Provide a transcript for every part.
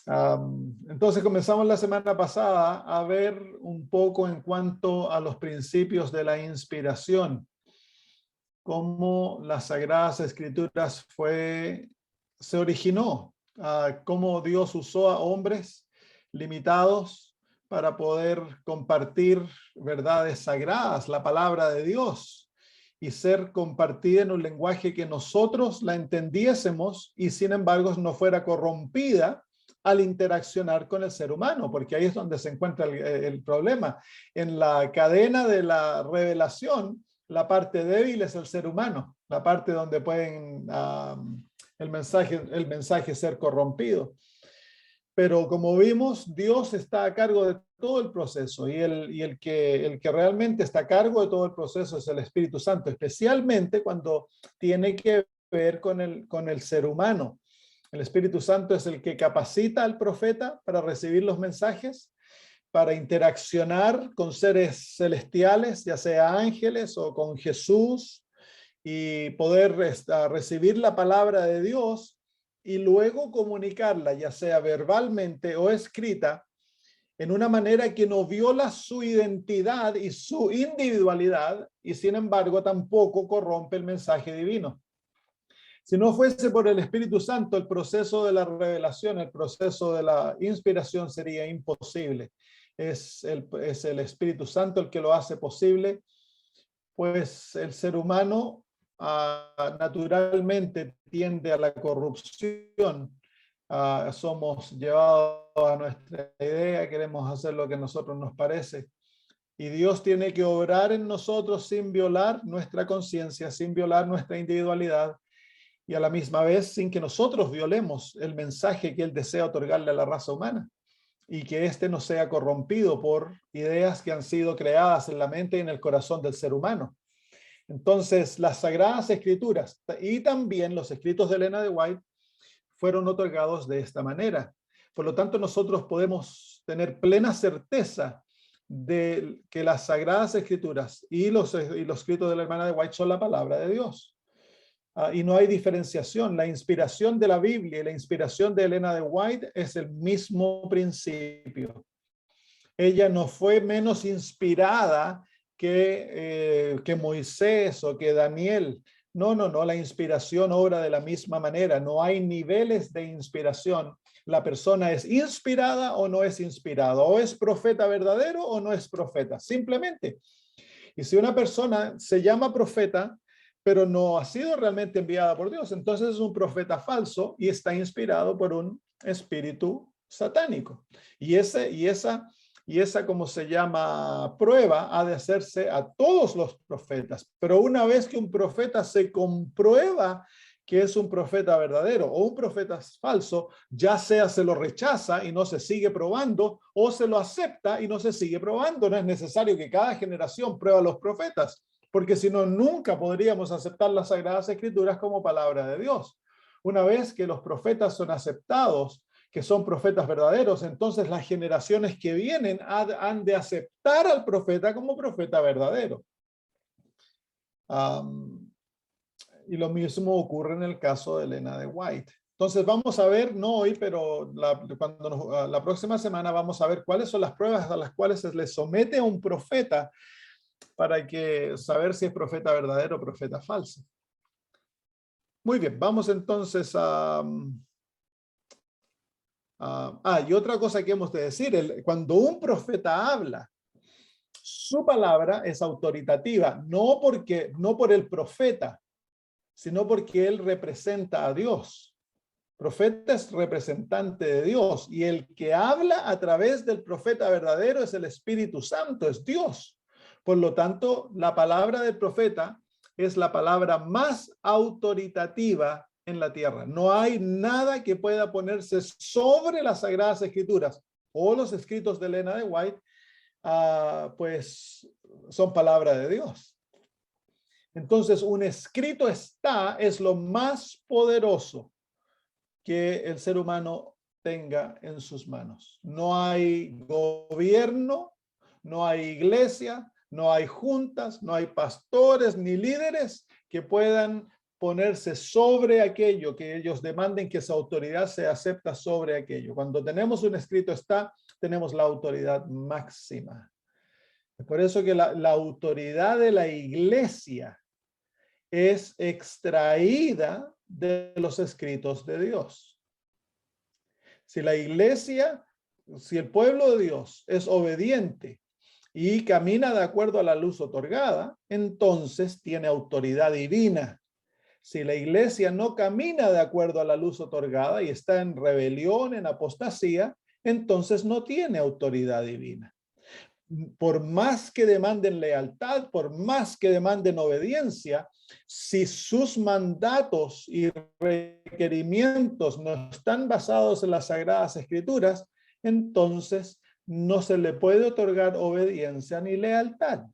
Entonces comenzamos la semana pasada a ver un poco en cuanto a los principios de la inspiración, cómo las Sagradas Escrituras se originó, cómo Dios usó a hombres limitados para poder compartir verdades sagradas, la palabra de Dios, y ser compartida en un lenguaje que nosotros la entendiésemos y sin embargo no fuera corrompida al interaccionar con el ser humano, porque ahí es donde se encuentra el problema. En la cadena de la revelación, la parte débil es el ser humano, la parte donde pueden el mensaje ser corrompido. Pero como vimos, Dios está a cargo de todo el proceso y el que realmente está a cargo de todo el proceso es el Espíritu Santo, especialmente cuando tiene que ver con el ser humano. El Espíritu Santo es el que capacita al profeta para recibir los mensajes, para interaccionar con seres celestiales, ya sea ángeles o con Jesús, y poder recibir la palabra de Dios y luego comunicarla, ya sea verbalmente o escrita, en una manera que no viola su identidad y su individualidad y sin embargo tampoco corrompe el mensaje divino. Si no fuese por el Espíritu Santo, el proceso de la revelación, el proceso de la inspiración sería imposible. Es el Espíritu Santo el que lo hace posible, pues el ser humano naturalmente tiende a la corrupción. Somos llevados a nuestra idea, queremos hacer lo que a nosotros nos parece. Y Dios tiene que obrar en nosotros sin violar nuestra conciencia, sin violar nuestra individualidad y a la misma vez sin que nosotros violemos el mensaje que Él desea otorgarle a la raza humana y que éste no sea corrompido por ideas que han sido creadas en la mente y en el corazón del ser humano. Entonces, las Sagradas Escrituras y también los escritos de Elena de White fueron otorgados de esta manera. Por lo tanto, nosotros podemos tener plena certeza de que las Sagradas Escrituras y los escritos de la hermana de White son la palabra de Dios. Y no hay diferenciación. La inspiración de la Biblia y la inspiración de Elena de White es el mismo principio. Ella no fue menos inspirada que Moisés o que Daniel. No, la inspiración obra de la misma manera. No hay niveles de inspiración. La persona es inspirada o no es inspirada, o es profeta verdadero o no es profeta, simplemente. Y si una persona se llama profeta, pero no ha sido realmente enviada por Dios, entonces es un profeta falso y está inspirado por un espíritu satánico. Y esa, como se llama, prueba ha de hacerse a todos los profetas. Pero una vez que un profeta se comprueba que es un profeta verdadero o un profeta falso, ya sea se lo rechaza y no se sigue probando, o se lo acepta y no se sigue probando. No es necesario que cada generación pruebe a los profetas, porque si no, nunca podríamos aceptar las Sagradas Escrituras como palabra de Dios. Una vez que los profetas son aceptados, que son profetas verdaderos, entonces las generaciones que vienen han de aceptar al profeta como profeta verdadero. Y lo mismo ocurre en el caso de Elena de White. Entonces vamos a ver, no hoy, pero la próxima semana vamos a ver cuáles son las pruebas a las cuales se le somete a un profeta para saber si es profeta verdadero o profeta falso. Muy bien, vamos entonces y otra cosa que hemos de decir, cuando un profeta habla, su palabra es autoritativa, no por el profeta, sino porque él representa a Dios. Profeta es representante de Dios y el que habla a través del profeta verdadero es el Espíritu Santo, es Dios. Por lo tanto, la palabra del profeta es la palabra más autoritativa en la tierra. No hay nada que pueda ponerse sobre las Sagradas Escrituras o los escritos de Elena de White, pues son palabra de Dios. Entonces, un escrito es lo más poderoso que el ser humano tenga en sus manos. No hay gobierno, no hay iglesia, no hay juntas, no hay pastores ni líderes que puedan ponerse sobre aquello que ellos demanden, que esa autoridad se acepta sobre aquello. Cuando tenemos un escrito tenemos la autoridad máxima. Es por eso que la autoridad de la iglesia es extraída de los escritos de Dios. Si la iglesia, si el pueblo de Dios es obediente y camina de acuerdo a la luz otorgada, entonces tiene autoridad divina. Si la iglesia no camina de acuerdo a la luz otorgada y está en rebelión, en apostasía, entonces no tiene autoridad divina. Por más que demanden lealtad, por más que demanden obediencia, si sus mandatos y requerimientos no están basados en las Sagradas Escrituras, entonces no se le puede otorgar obediencia ni lealtad.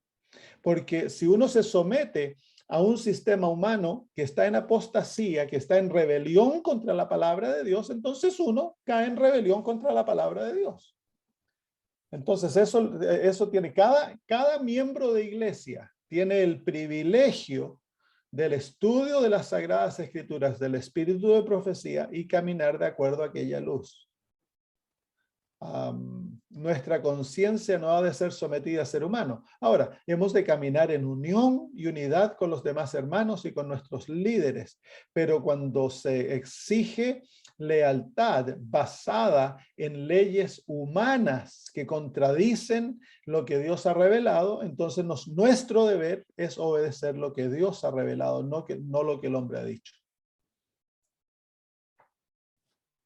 Porque si uno se somete a un sistema humano que está en apostasía, que está en rebelión contra la palabra de Dios, entonces uno cae en rebelión contra la palabra de Dios. Entonces eso tiene, cada miembro de iglesia tiene el privilegio del estudio de las Sagradas Escrituras, del espíritu de profecía y caminar de acuerdo a aquella luz. Nuestra conciencia no ha de ser sometida a ser humano. Ahora, hemos de caminar en unión y unidad con los demás hermanos y con nuestros líderes, pero cuando se exige lealtad basada en leyes humanas que contradicen lo que Dios ha revelado, entonces nuestro deber es obedecer lo que Dios ha revelado, no lo que el hombre ha dicho.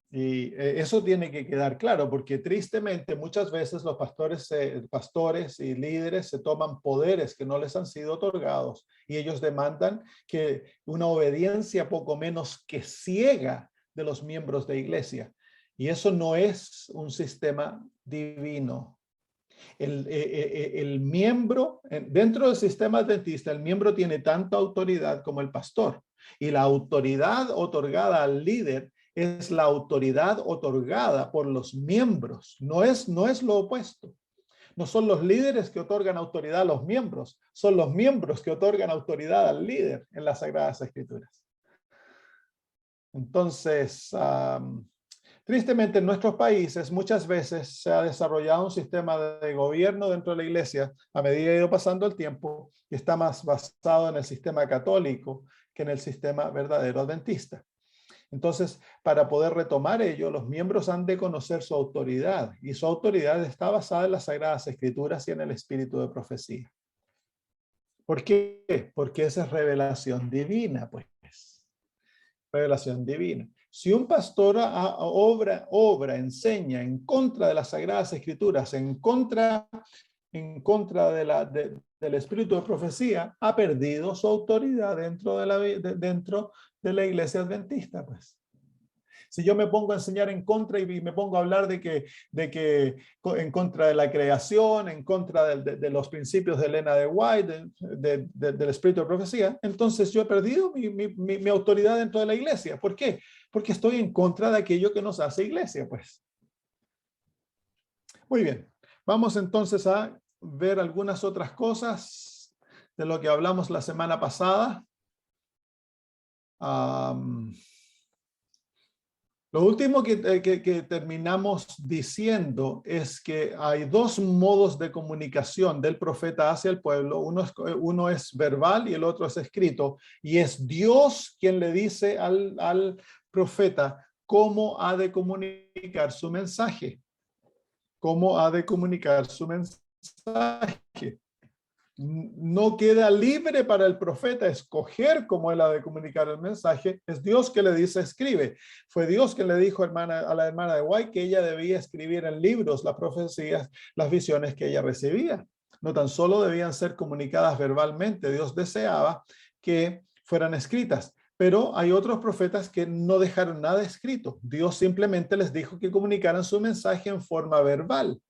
Y eso tiene que quedar claro, porque tristemente muchas veces los pastores y líderes se toman poderes que no les han sido otorgados y ellos demandan que una obediencia poco menos que ciega de los miembros de iglesia. Y eso no es un sistema divino. El miembro, dentro del sistema adventista, el miembro tiene tanta autoridad como el pastor. Y la autoridad otorgada al líder es la autoridad otorgada por los miembros, no es lo opuesto. No son los líderes que otorgan autoridad a los miembros, son los miembros que otorgan autoridad al líder en las Sagradas Escrituras. Entonces, tristemente en nuestros países muchas veces se ha desarrollado un sistema de gobierno dentro de la iglesia a medida que ha ido pasando el tiempo y está más basado en el sistema católico que en el sistema verdadero adventista. Entonces, para poder retomar ello, los miembros han de conocer su autoridad y su autoridad está basada en las Sagradas Escrituras y en el espíritu de profecía. ¿Por qué? Porque esa es revelación divina, pues. Revelación divina. Si un pastor enseña en contra de las Sagradas Escrituras, en contra del espíritu de profecía, ha perdido su autoridad dentro de la iglesia adventista, pues. Si yo me pongo a enseñar en contra y me pongo a hablar de que en contra de la creación, en contra de los principios de Elena de White, del espíritu de profecía, entonces yo he perdido mi autoridad dentro de la iglesia. ¿Por qué? Porque estoy en contra de aquello que nos hace iglesia, pues. Muy bien. Vamos entonces a ver algunas otras cosas de lo que hablamos la semana pasada. Lo último que terminamos diciendo es que hay dos modos de comunicación del profeta hacia el pueblo. Uno es verbal y el otro es escrito. Y es Dios quien le dice al profeta cómo ha de comunicar su mensaje. Cómo ha de comunicar su mensaje. No queda libre para el profeta escoger cómo él ha de comunicar el mensaje. Es Dios que le dice escribe. Fue Dios que le dijo a la hermana de White que ella debía escribir en libros las profecías, las visiones que ella recibía. No tan solo debían ser comunicadas verbalmente, Dios deseaba que fueran escritas. Pero hay otros profetas que no dejaron nada escrito. Dios simplemente les dijo que comunicaran su mensaje en forma verbal.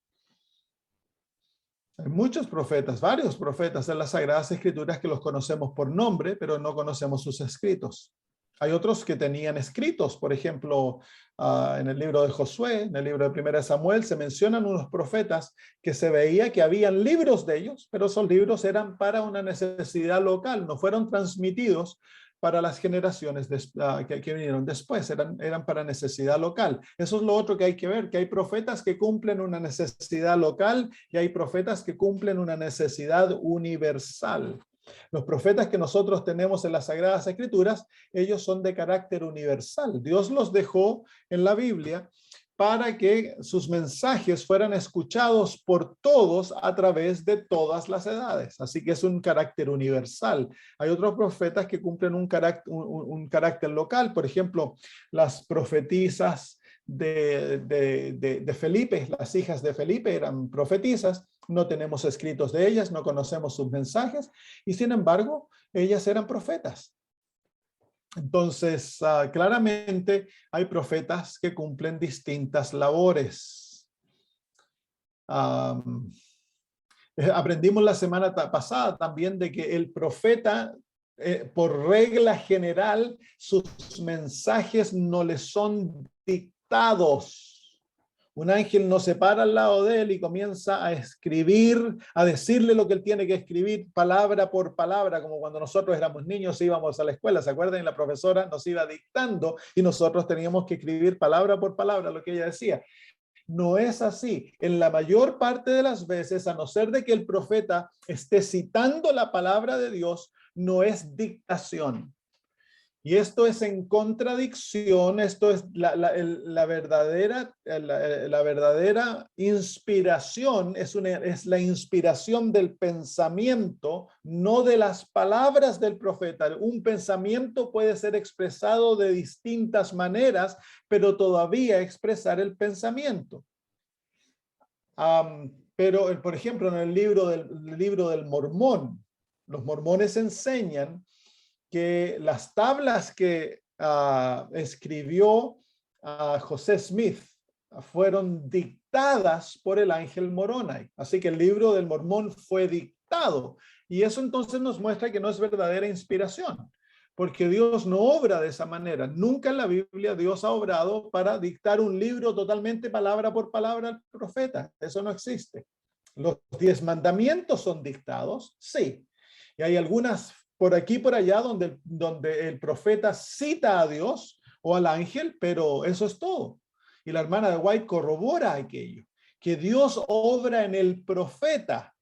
Hay muchos profetas, varios profetas en las Sagradas Escrituras que los conocemos por nombre, pero no conocemos sus escritos. Hay otros que tenían escritos, por ejemplo, en el libro de Josué, en el libro de 1 Samuel, se mencionan unos profetas que se veía que habían libros de ellos, pero esos libros eran para una necesidad local, no fueron transmitidos para las generaciones que vinieron después, eran para necesidad local. Eso es lo otro que hay que ver, que hay profetas que cumplen una necesidad local y hay profetas que cumplen una necesidad universal. Los profetas que nosotros tenemos en las Sagradas Escrituras, ellos son de carácter universal. Dios los dejó en la Biblia para que sus mensajes fueran escuchados por todos a través de todas las edades. Así que es un carácter universal. Hay otros profetas que cumplen un carácter local. Por ejemplo, las profetisas de Felipe, las hijas de Felipe eran profetisas. No tenemos escritos de ellas, no conocemos sus mensajes, y sin embargo, ellas eran profetas. Entonces, claramente hay profetas que cumplen distintas labores. Aprendimos la semana pasada también de que el profeta, por regla general, sus mensajes no le son dictados. Un ángel no se para al lado de él y comienza a escribir, a decirle lo que él tiene que escribir palabra por palabra, como cuando nosotros éramos niños íbamos a la escuela. ¿Se acuerdan? La profesora nos iba dictando y nosotros teníamos que escribir palabra por palabra lo que ella decía. No es así. En la mayor parte de las veces, a no ser de que el profeta esté citando la palabra de Dios, no es dictación. Y esto es en contradicción, esto es la verdadera inspiración, es la inspiración del pensamiento, no de las palabras del profeta. Un pensamiento puede ser expresado de distintas maneras, pero todavía expresar el pensamiento. Pero, por ejemplo, en el libro del Mormón, los mormones enseñan que las tablas que escribió José Smith fueron dictadas por el ángel Moroni. Así que el libro del Mormón fue dictado. Y eso entonces nos muestra que no es verdadera inspiración, porque Dios no obra de esa manera. Nunca en la Biblia Dios ha obrado para dictar un libro totalmente palabra por palabra al profeta. Eso no existe. Los 10 mandamientos son dictados, sí. Y hay algunas por aquí y por allá donde el profeta cita a Dios o al ángel, pero eso es todo. Y la hermana de White corrobora aquello, que Dios obra en el profeta.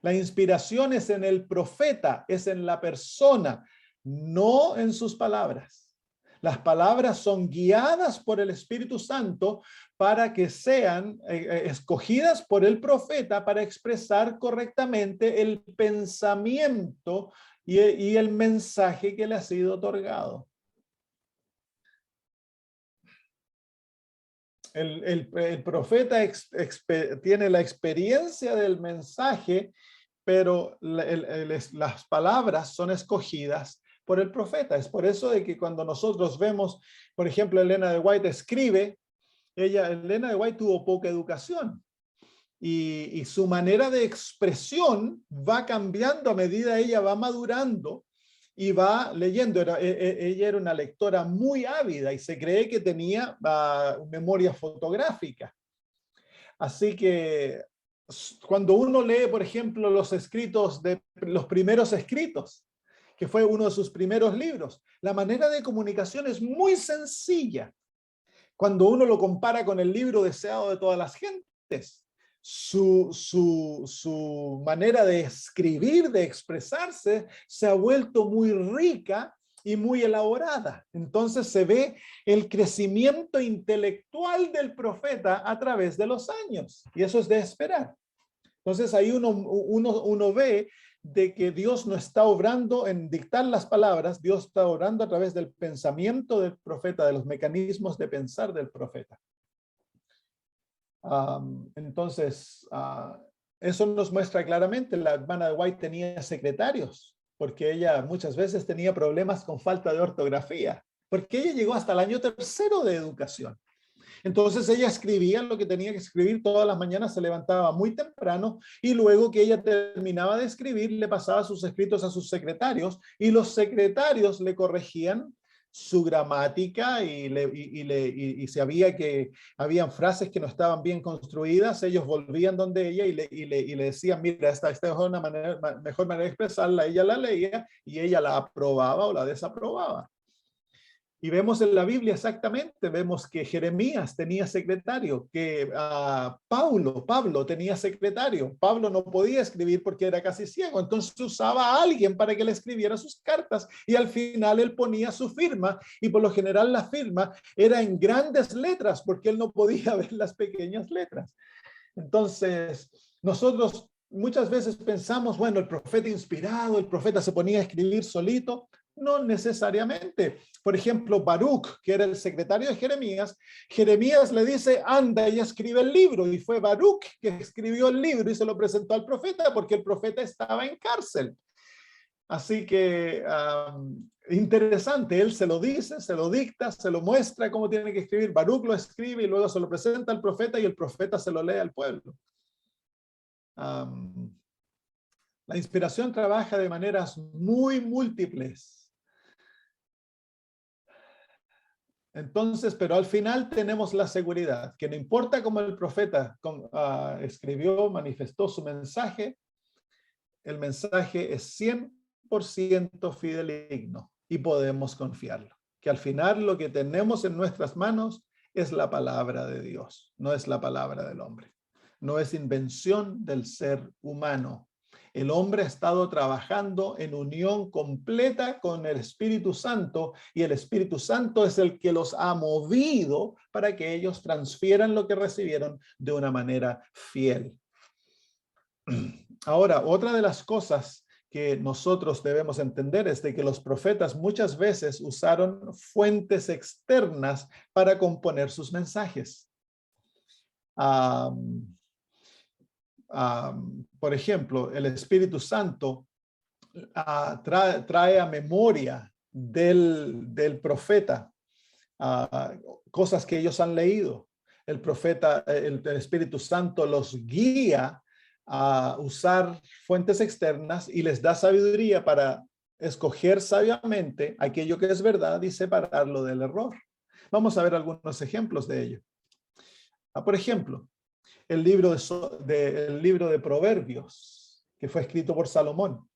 La inspiración es en el profeta, es en la persona, no en sus palabras. Las palabras son guiadas por el Espíritu Santo para que sean escogidas por el profeta para expresar correctamente el pensamiento y el mensaje que le ha sido otorgado. El profeta tiene la experiencia del mensaje, pero las palabras son escogidas por el profeta. Es por eso de que cuando nosotros vemos, por ejemplo, Elena de White escribe, Elena de White tuvo poca educación. Y su manera de expresión va cambiando a medida ella va madurando y va leyendo. Ella era una lectora muy ávida y se cree que tenía memoria fotográfica. Así que cuando uno lee, por ejemplo, los primeros escritos, que fue uno de sus primeros libros, la manera de comunicación es muy sencilla. Cuando uno lo compara con el libro deseado de todas las gentes, su manera de escribir, de expresarse, se ha vuelto muy rica y muy elaborada. Entonces se ve el crecimiento intelectual del profeta a través de los años, y eso es de esperar. Entonces ahí uno ve de que Dios no está obrando en dictar las palabras, Dios está obrando a través del pensamiento del profeta, de los mecanismos de pensar del profeta. Entonces, eso nos muestra claramente, la hermana de White tenía secretarios, porque ella muchas veces tenía problemas con falta de ortografía, porque ella llegó hasta el año 3º de educación. Entonces ella escribía lo que tenía que escribir todas las mañanas, se levantaba muy temprano y luego que ella terminaba de escribir, le pasaba sus escritos a sus secretarios y los secretarios le corregían su gramática y sabía que habían frases que no estaban bien construidas, ellos volvían donde ella y le decían, mira, esta es una mejor manera de expresarla. Ella la leía y ella la aprobaba o la desaprobaba. Y vemos en la Biblia exactamente, vemos que Jeremías tenía secretario, que Pablo tenía secretario. Pablo no podía escribir porque era casi ciego, entonces usaba a alguien para que le escribiera sus cartas y al final él ponía su firma y por lo general la firma era en grandes letras porque él no podía ver las pequeñas letras. Entonces, nosotros muchas veces pensamos, bueno, el profeta inspirado, el profeta se ponía a escribir solito. No necesariamente. Por ejemplo, Baruch, que era el secretario de Jeremías, Jeremías le dice, anda y escribe el libro. Y fue Baruch que escribió el libro y se lo presentó al profeta porque el profeta estaba en cárcel. Así que interesante, él se lo dice, se lo dicta, se lo muestra cómo tiene que escribir. Baruch lo escribe y luego se lo presenta al profeta y el profeta se lo lee al pueblo. La inspiración trabaja de maneras muy múltiples. Entonces, pero al final tenemos la seguridad que no importa cómo el profeta escribió, manifestó su mensaje, el mensaje es 100% fidedigno y podemos confiarlo. Que al final lo que tenemos en nuestras manos es la palabra de Dios, no es la palabra del hombre. No es invención del ser humano. El hombre ha estado trabajando en unión completa con el Espíritu Santo y el Espíritu Santo es el que los ha movido para que ellos transfieran lo que recibieron de una manera fiel. Ahora, otra de las cosas que nosotros debemos entender es de que los profetas muchas veces usaron fuentes externas para componer sus mensajes. Por ejemplo, el Espíritu Santo trae a memoria del profeta cosas que ellos han leído. El profeta, el Espíritu Santo los guía a usar fuentes externas y les da sabiduría para escoger sabiamente aquello que es verdad y separarlo del error. Vamos a ver algunos ejemplos de ello. Por ejemplo, el libro de Proverbios, que fue escrito por Salomón.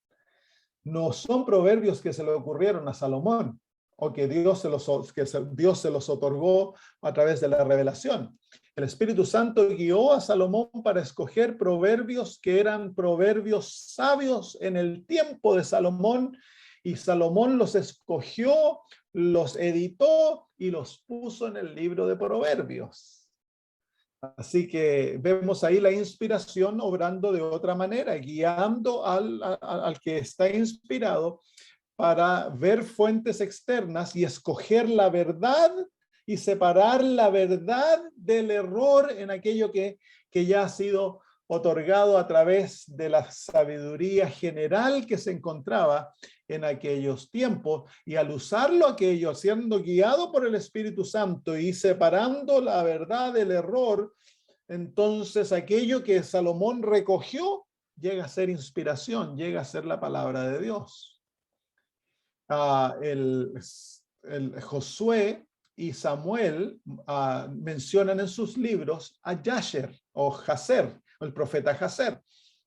No son proverbios que se le ocurrieron a Salomón o que Dios se los otorgó a través de la revelación. El Espíritu Santo guió a Salomón para escoger proverbios que eran proverbios sabios en el tiempo de Salomón y Salomón los escogió, los editó y los puso en el libro de Proverbios. Así que vemos ahí la inspiración obrando de otra manera, guiando al que está inspirado para ver fuentes externas y escoger la verdad y separar la verdad del error en aquello que ya ha sido otorgado a través de la sabiduría general que se encontraba en aquellos tiempos, y al usarlo aquello, siendo guiado por el Espíritu Santo y separando la verdad del error, entonces aquello que Salomón recogió llega a ser inspiración, llega a ser la palabra de Dios. El Josué y Samuel mencionan en sus libros a Jasher o Jazer, el profeta Jazer,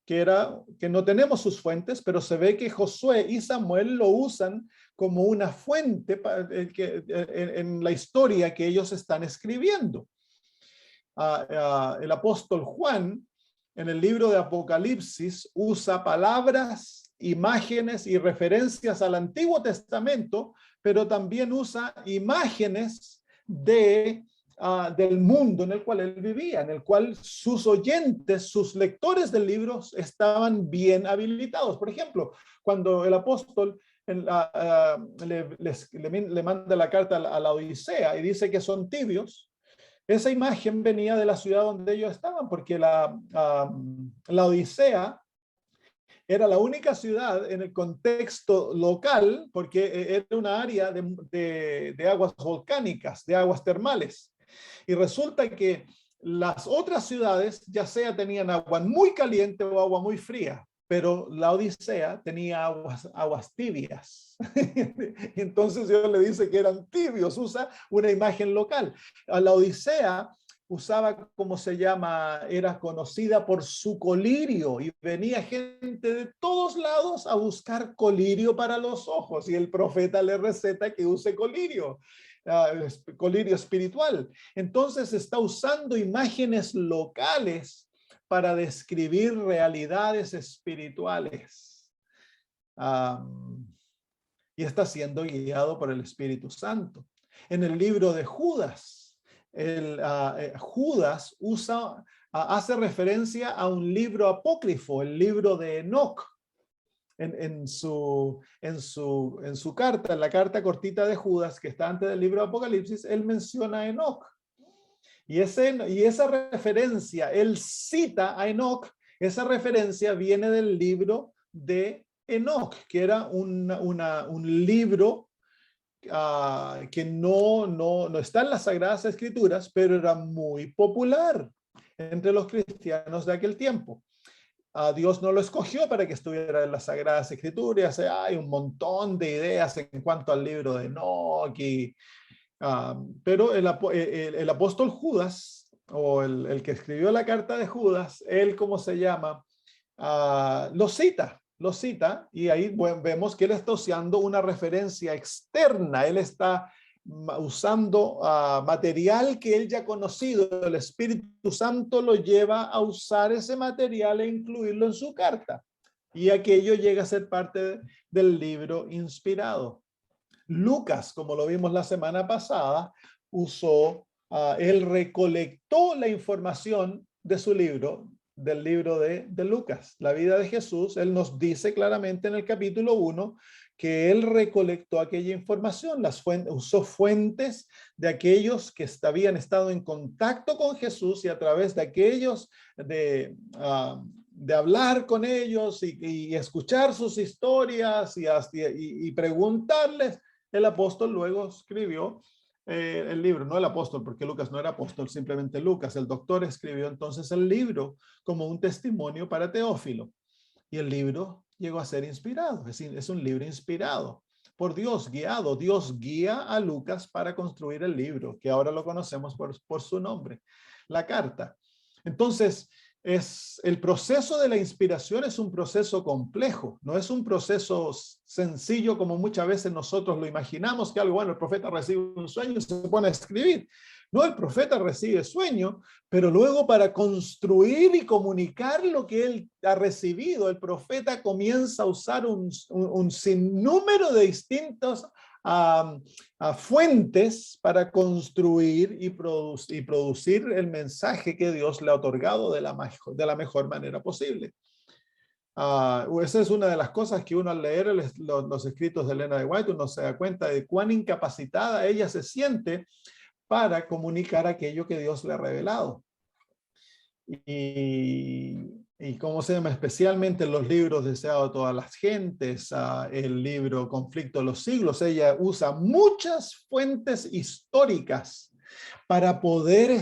que no tenemos sus fuentes, pero se ve que Josué y Samuel lo usan como una fuente en la historia que ellos están escribiendo. El apóstol Juan, en el libro de Apocalipsis, usa palabras, imágenes y referencias al Antiguo Testamento, pero también usa imágenes del mundo en el cual él vivía, en el cual sus oyentes, sus lectores del libro estaban bien habilitados. Por ejemplo, cuando el apóstol le manda la carta a la Odisea y dice que son tibios, esa imagen venía de la ciudad donde ellos estaban, porque la Odisea era la única ciudad en el contexto local, porque era una área de aguas volcánicas, de aguas termales. Y resulta que las otras ciudades ya sea tenían agua muy caliente o agua muy fría. pero la Odisea tenía aguas tibias. Entonces Dios le dice que eran tibios, usa una imagen local. A la Odisea usaba, como se llama, era conocida por su colirio y venía gente de todos lados a buscar colirio para los ojos y el profeta le receta que use colirio. Colirio espiritual. Entonces está usando imágenes locales para describir realidades espirituales. Y está siendo guiado por el Espíritu Santo. En el libro de Judas, Judas hace referencia a un libro apócrifo, el libro de Enoc. En su carta, en la carta cortita de Judas, que está antes del libro de Apocalipsis, él menciona a Enoc. Y esa referencia, él cita a Enoc, esa referencia viene del libro de Enoc, que era un libro que no está en las Sagradas Escrituras, pero era muy popular entre los cristianos de aquel tiempo. Dios no lo escogió para que estuviera en las Sagradas Escrituras. Hay un montón de ideas en cuanto al libro de Enoc, pero el apóstol Judas, o el que escribió la carta de Judas, él, ¿cómo se llama? Lo cita, y ahí vemos que él está usando una referencia externa, él está usando material que él ya ha conocido, el Espíritu Santo lo lleva a usar ese material e incluirlo en su carta, y aquello llega a ser parte del libro inspirado. Lucas, como lo vimos la semana pasada, él recolectó la información de su libro, del libro de Lucas, la vida de Jesús. Él nos dice claramente en el capítulo 1 que él recolectó aquella información, usó fuentes de aquellos que habían estado en contacto con Jesús y a través de aquellos de hablar con ellos y escuchar sus historias y preguntarles. El apóstol luego escribió el libro, no el apóstol, porque Lucas no era apóstol, simplemente Lucas, el doctor, escribió entonces el libro como un testimonio para Teófilo. Y el libro llegó a ser inspirado, es un libro inspirado por Dios, guiado. Dios guía a Lucas para construir el libro, que ahora lo conocemos por su nombre, la carta. Entonces, el proceso de la inspiración es un proceso complejo, no es un proceso sencillo como muchas veces nosotros lo imaginamos, que algo, bueno, el profeta recibe un sueño y se pone a escribir. No, el profeta recibe sueño, pero luego para construir y comunicar lo que él ha recibido, el profeta comienza a usar un sinnúmero de distintos fuentes para construir y producir el mensaje que Dios le ha otorgado de la mejor manera posible. Esa es una de las cosas que uno al leer los escritos de Elena de White, uno se da cuenta de cuán incapacitada ella se siente para comunicar aquello que Dios le ha revelado. Y cómo se llama, especialmente los libros Deseado de todas las gentes, el libro Conflicto de los siglos, ella usa muchas fuentes históricas para poder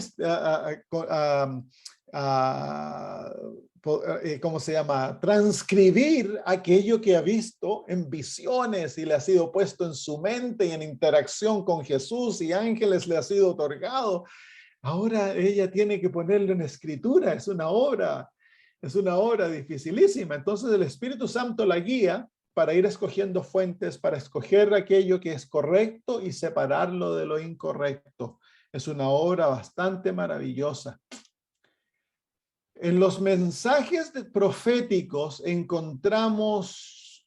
¿cómo se llama? Transcribir aquello que ha visto en visiones y le ha sido puesto en su mente y en interacción con Jesús y ángeles le ha sido otorgado. Ahora ella tiene que ponerlo en escritura, es una obra dificilísima. Entonces el Espíritu Santo la guía para ir escogiendo fuentes, para escoger aquello que es correcto y separarlo de lo incorrecto. Es una obra bastante maravillosa. En los mensajes proféticos encontramos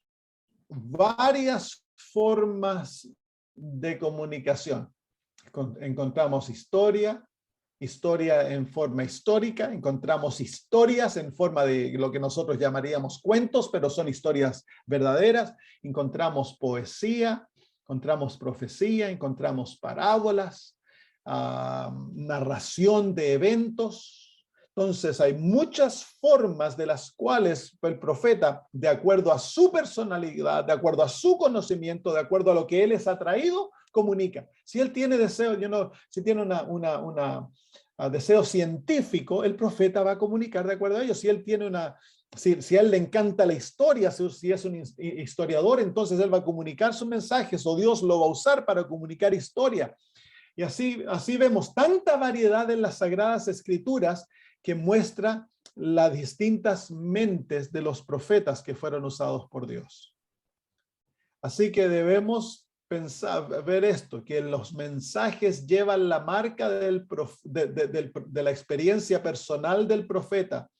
varias formas de comunicación. Encontramos historia en forma histórica, encontramos historias en forma de lo que nosotros llamaríamos cuentos, pero son historias verdaderas, encontramos poesía, encontramos profecía, encontramos parábolas, narración de eventos. Entonces hay muchas formas de las cuales el profeta, de acuerdo a su personalidad, de acuerdo a su conocimiento, de acuerdo a lo que él les ha traído, comunica. Si él tiene deseo, si tiene deseo científico, el profeta va a comunicar de acuerdo a ello. Si él tiene Si a él le encanta la historia, si es un historiador, entonces él va a comunicar sus mensajes o Dios lo va a usar para comunicar historia. Y así vemos tanta variedad en las Sagradas Escrituras que muestra las distintas mentes de los profetas que fueron usados por Dios. Así que debemos ver esto, que los mensajes llevan la marca de la experiencia personal del profeta,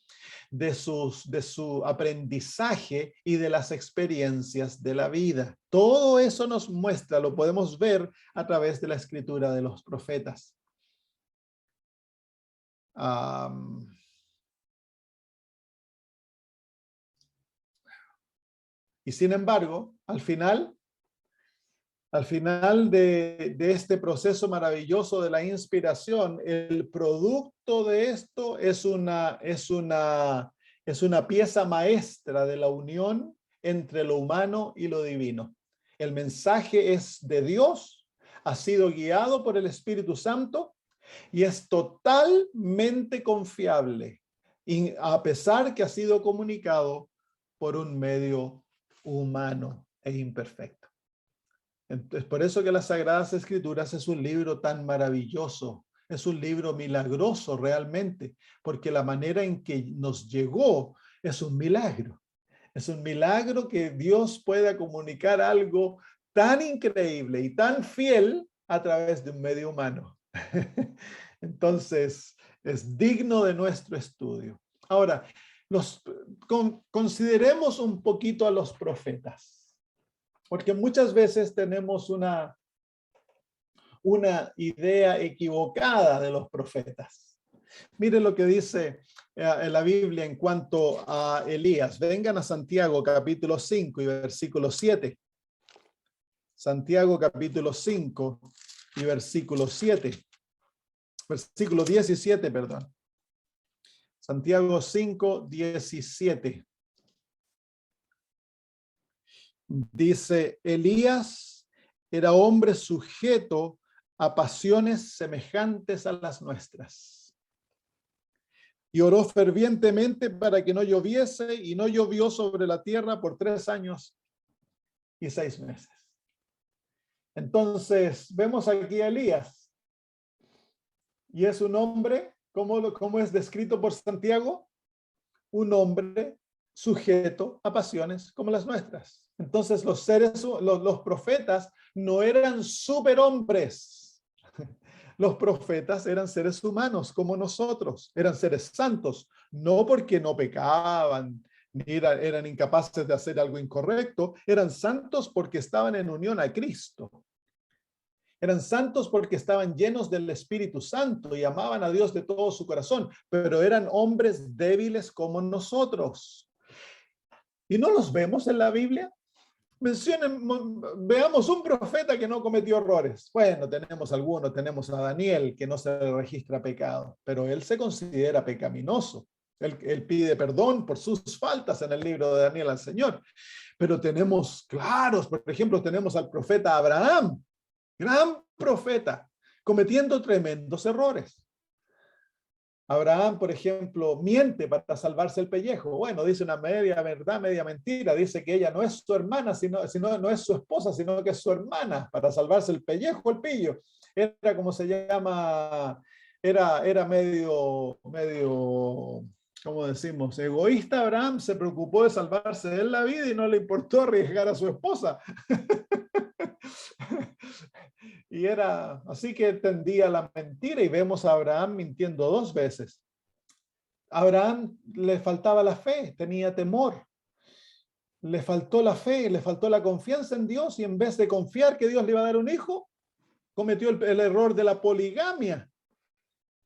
de su aprendizaje y de las experiencias de la vida. Todo eso nos muestra, lo podemos ver a través de la escritura de los profetas. Y sin embargo, al final de este proceso maravilloso de la inspiración, el producto de esto es una pieza maestra de la unión entre lo humano y lo divino. El mensaje es de Dios, ha sido guiado por el Espíritu Santo y es totalmente confiable, y a pesar que ha sido comunicado por un medio humano e imperfecto. Entonces, por eso que las Sagradas Escrituras es un libro tan maravilloso, es un libro milagroso realmente, porque la manera en que nos llegó es un milagro. Es un milagro que Dios pueda comunicar algo tan increíble y tan fiel a través de un medio humano. Entonces, es digno de nuestro estudio. Ahora, consideremos un poquito a los profetas. Porque muchas veces tenemos una idea equivocada de los profetas. Miren lo que dice en la Biblia en cuanto a Elías. Vengan a Santiago capítulo 5 y versículo 7. Santiago capítulo 5 y versículo 7. Versículo 17, perdón. Santiago 5, 17. Dice, Elías era hombre sujeto a pasiones semejantes a las nuestras. Y oró fervientemente para que no lloviese, y no llovió sobre la tierra por 3 años y 6 meses. Entonces, vemos aquí a Elías. Y es un hombre, ¿cómo es descrito por Santiago? Un hombre sujeto a pasiones como las nuestras. Entonces los profetas no eran superhombres. Los profetas eran seres humanos como nosotros, eran seres santos, no porque no pecaban, ni eran incapaces de hacer algo incorrecto, eran santos porque estaban en unión a Cristo. Eran santos porque estaban llenos del Espíritu Santo y amaban a Dios de todo su corazón, pero eran hombres débiles como nosotros. ¿Y no los vemos en la Biblia? Veamos un profeta que no cometió errores. Bueno, tenemos algunos, tenemos a Daniel, que no se le registra pecado, pero él se considera pecaminoso. Él pide perdón por sus faltas en el libro de Daniel al Señor. Pero tenemos claros, por ejemplo, tenemos al profeta Abraham, gran profeta, cometiendo tremendos errores. Abraham, por ejemplo, miente para salvarse el pellejo. Bueno, dice una media verdad, media mentira. Dice que ella no es su hermana, no es su esposa, sino que es su hermana, para salvarse el pellejo, el pillo. Era como se llama, era medio, ¿cómo decimos? Egoísta. Abraham se preocupó de salvarse de la vida y no le importó arriesgar a su esposa. Y era así que tendía la mentira, y vemos a Abraham mintiendo 2 veces. A Abraham le faltaba la fe, tenía temor. Le faltó la fe, le faltó la confianza en Dios, y en vez de confiar que Dios le iba a dar un hijo, cometió el error de la poligamia.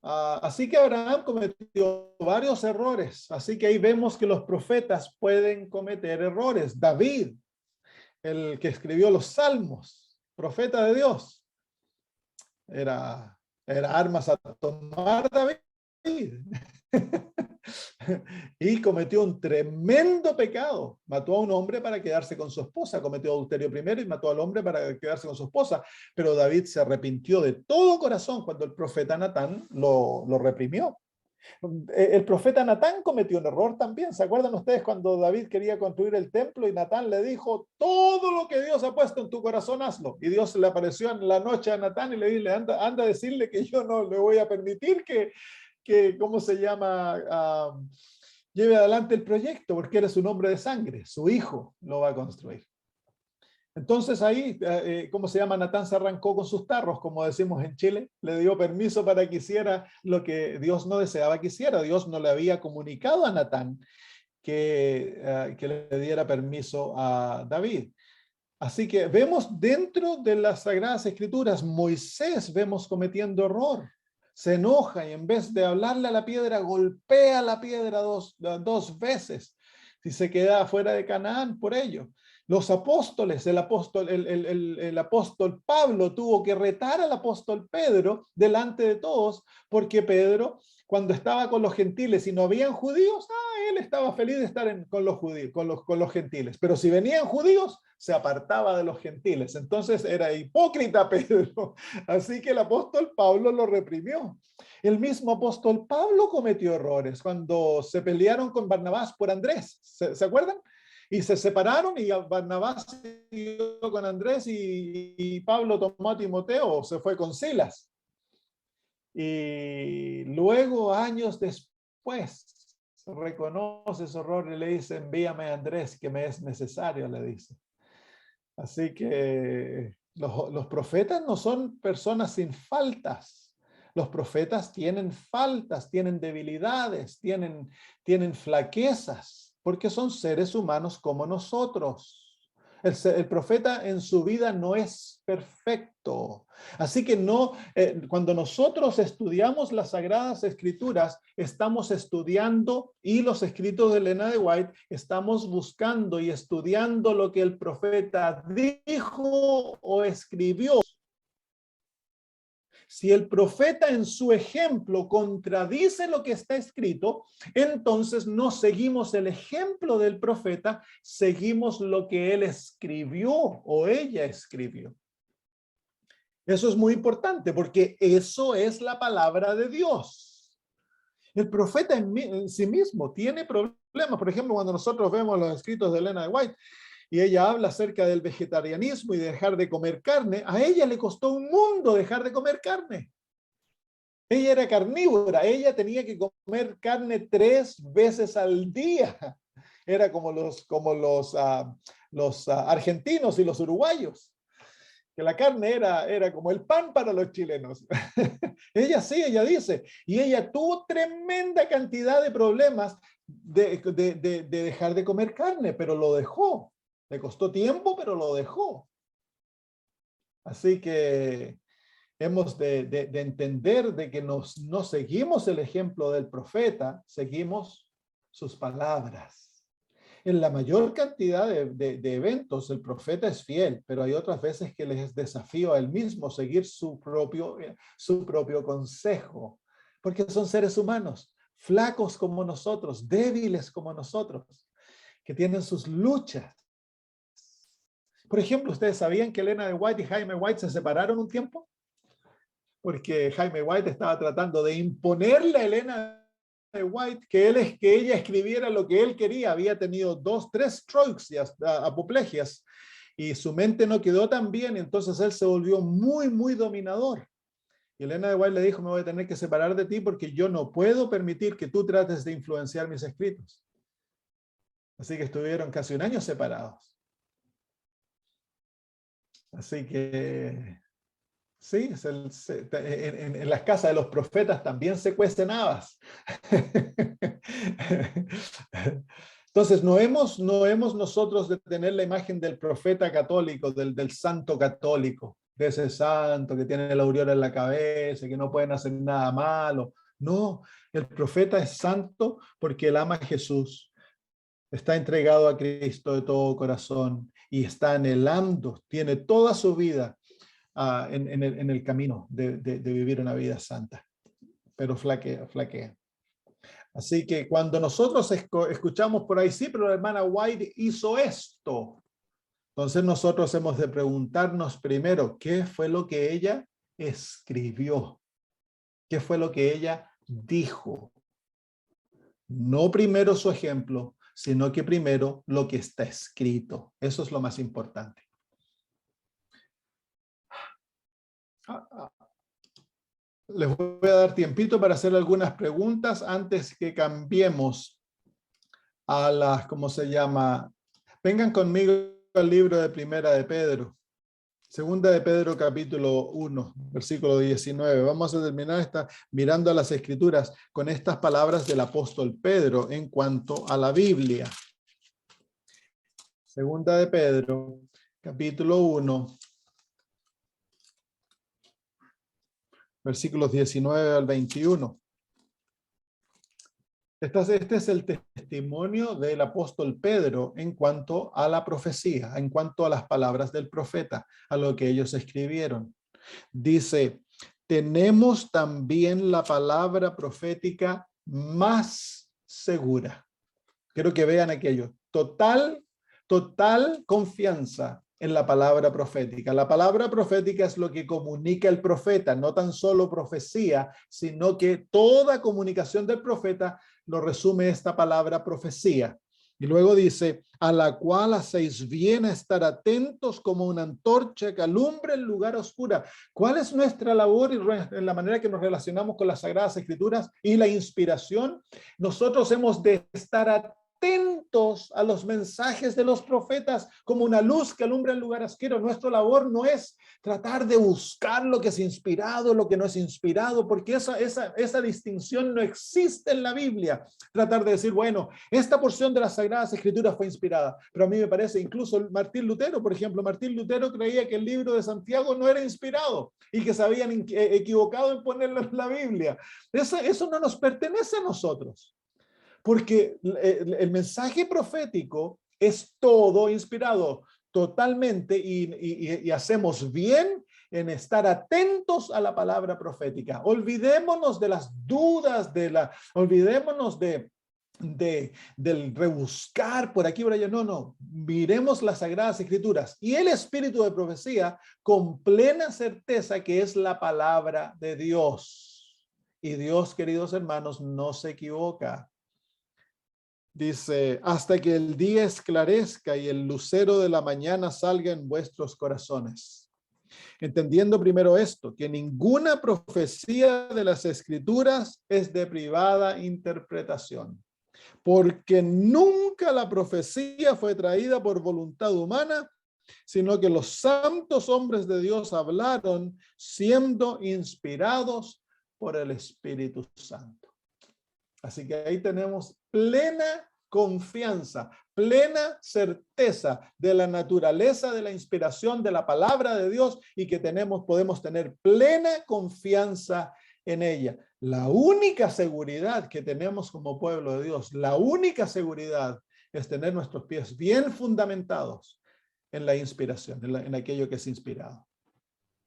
Así que Abraham cometió varios errores. Así que ahí vemos que los profetas pueden cometer errores. David, el que escribió los Salmos, profeta de Dios, era armas a tomar David. Y cometió un tremendo pecado. Mató a un hombre para quedarse con su esposa. Cometió adulterio primero y mató al hombre para quedarse con su esposa. Pero David se arrepintió de todo corazón cuando el profeta Natán lo reprimió. El profeta Natán cometió un error también. ¿Se acuerdan ustedes cuando David quería construir el templo y Natán le dijo, todo lo que Dios ha puesto en tu corazón, hazlo? Y Dios le apareció en la noche a Natán y le dijo, anda a decirle que yo no le voy a permitir que ¿cómo se llama? Lleve adelante el proyecto, porque eres un hombre de sangre. Su hijo lo va a construir. Entonces ahí, ¿cómo se llama? Natán se arrancó con sus tarros, como decimos en Chile, le dio permiso para que hiciera lo que Dios no deseaba que hiciera. Dios no le había comunicado a Natán que le diera permiso a David. Así que vemos dentro de las Sagradas Escrituras, Moisés vemos cometiendo error. Se enoja y en vez de hablarle a la piedra, golpea la piedra dos veces. Si se queda fuera de Canaán por ello. Los apóstoles, el apóstol Pablo tuvo que retar al apóstol Pedro delante de todos, porque Pedro, cuando estaba con los gentiles y no habían judíos, él estaba feliz de estar con los judíos, con los gentiles. Pero si venían judíos, se apartaba de los gentiles. Entonces era hipócrita Pedro. Así que el apóstol Pablo lo reprimió. El mismo apóstol Pablo cometió errores cuando se pelearon con Barnabás por Andrés. ¿Se acuerdan? Y se separaron y Barnabás siguió con Andrés y Pablo tomó a Timoteo, se fue con Silas. Y luego, años después, reconoce su error y le dice, envíame a Andrés, que me es necesario, le dice. Así que los profetas no son personas sin faltas. Los profetas tienen faltas, tienen debilidades, tienen flaquezas, porque son seres humanos como nosotros. El profeta en su vida no es perfecto. Así que cuando nosotros estudiamos las Sagradas Escrituras, estamos estudiando, y los escritos de Elena de White, estamos buscando y estudiando lo que el profeta dijo o escribió. Si el profeta en su ejemplo contradice lo que está escrito, entonces no seguimos el ejemplo del profeta, seguimos lo que él escribió o ella escribió. Eso es muy importante porque eso es la palabra de Dios. El profeta en sí mismo tiene problemas. Por ejemplo, cuando nosotros vemos los escritos de Elena de White, y ella habla acerca del vegetarianismo y de dejar de comer carne, a ella le costó un mundo dejar de comer carne. Ella era carnívora, ella tenía que comer carne 3 veces al día. Era como los argentinos y los uruguayos, que la carne era como el pan para los chilenos. Ella dice, y ella tuvo tremenda cantidad de problemas de dejar de comer carne, pero lo dejó. Le costó tiempo, pero lo dejó. Así que hemos de entender de que no seguimos el ejemplo del profeta, seguimos sus palabras. En la mayor cantidad de eventos, el profeta es fiel, pero hay otras veces que les desafío a él mismo seguir su propio consejo, porque son seres humanos, flacos como nosotros, débiles como nosotros, que tienen sus luchas. Por ejemplo, ¿ustedes sabían que Elena de White y Jaime White se separaron un tiempo? Porque Jaime White estaba tratando de imponerle a Elena de White que ella escribiera lo que él quería. Había tenido 2, 3 strokes y apoplegias, y su mente no quedó tan bien, y entonces él se volvió muy, muy dominador. Y Elena de White le dijo, me voy a tener que separar de ti porque yo no puedo permitir que tú trates de influenciar mis escritos. Así que estuvieron casi un año separados. Así que sí, en las casas de los profetas también se cuecen habas. Entonces, no hemos nosotros de tener la imagen del profeta católico, del santo católico, de ese santo que tiene la aureola en la cabeza, que no pueden hacer nada malo. No, el profeta es santo porque él ama a Jesús, está entregado a Cristo de todo corazón y está anhelando, tiene toda su vida en el camino de vivir una vida santa, pero flaquea. Así que cuando nosotros escuchamos por ahí, sí, pero la hermana White hizo esto, entonces nosotros hemos de preguntarnos primero, ¿qué fue lo que ella escribió? ¿Qué fue lo que ella dijo? No primero su ejemplo, sino que primero lo que está escrito. Eso es lo más importante. Les voy a dar tiempito para hacer algunas preguntas antes que cambiemos a las, ¿cómo se llama? Vengan conmigo al libro de Primera de Pedro. Segunda de Pedro capítulo 1, versículo 19. Vamos a terminar mirando a las Escrituras con estas palabras del apóstol Pedro en cuanto a la Biblia. Segunda de Pedro capítulo 1, versículos 19 al 21. Este es el testimonio del apóstol Pedro en cuanto a la profecía, en cuanto a las palabras del profeta, a lo que ellos escribieron. Dice, tenemos también la palabra profética más segura. Quiero que vean aquello. Total confianza en la palabra profética. La palabra profética es lo que comunica el profeta, no tan solo profecía, sino que toda comunicación del profeta lo resume esta palabra profecía. Y luego dice, a la cual hacéis bien a estar atentos como una antorcha que alumbra el lugar oscuro. ¿Cuál es nuestra labor en la manera que nos relacionamos con las Sagradas Escrituras y la inspiración? Nosotros hemos de estar atentos a los mensajes de los profetas como una luz que alumbra el lugar oscuro. Nuestra labor no es tratar de buscar lo que es inspirado, lo que no es inspirado, porque esa distinción no existe en la Biblia. Tratar de decir, bueno, esta porción de las Sagradas Escrituras fue inspirada, pero a mí me parece, incluso Martín Lutero, por ejemplo, Martín Lutero creía que el libro de Santiago no era inspirado y que se habían equivocado en ponerlo en la Biblia. Eso no nos pertenece a nosotros. Porque el mensaje profético es todo inspirado totalmente y hacemos bien en estar atentos a la palabra profética. Olvidémonos de las dudas, olvidémonos del rebuscar por aquí por allá. No, miremos las Sagradas Escrituras y el espíritu de profecía con plena certeza que es la palabra de Dios. Y Dios, queridos hermanos, no se equivoca. Dice, hasta que el día esclarezca y el lucero de la mañana salga en vuestros corazones. Entendiendo primero esto, que ninguna profecía de las Escrituras es de privada interpretación, porque nunca la profecía fue traída por voluntad humana, sino que los santos hombres de Dios hablaron siendo inspirados por el Espíritu Santo. Así que ahí tenemos plena confianza, plena certeza de la naturaleza de la inspiración de la palabra de Dios y que podemos tener plena confianza en ella. La única seguridad que tenemos como pueblo de Dios, la única seguridad es tener nuestros pies bien fundamentados en la inspiración, en aquello que es inspirado.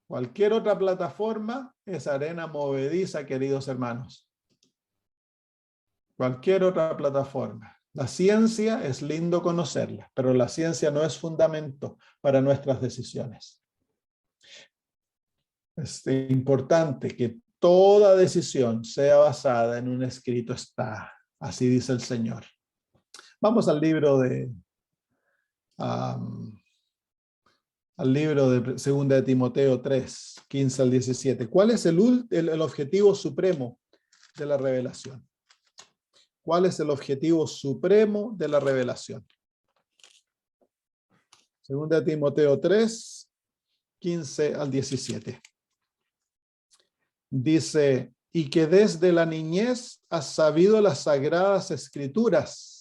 Cualquier otra plataforma es arena movediza, queridos hermanos. Cualquier otra plataforma. La ciencia es lindo conocerla, pero la ciencia no es fundamento para nuestras decisiones. Es importante que toda decisión sea basada en un escrito está. Así dice el Señor. Vamos al libro de 2 de Timoteo 3, 15 al 17. ¿Cuál es el objetivo supremo de la revelación? ¿Cuál es el objetivo supremo de la revelación? 2 de Timoteo 3, 15 al 17. Dice, y que desde la niñez has sabido las sagradas escrituras,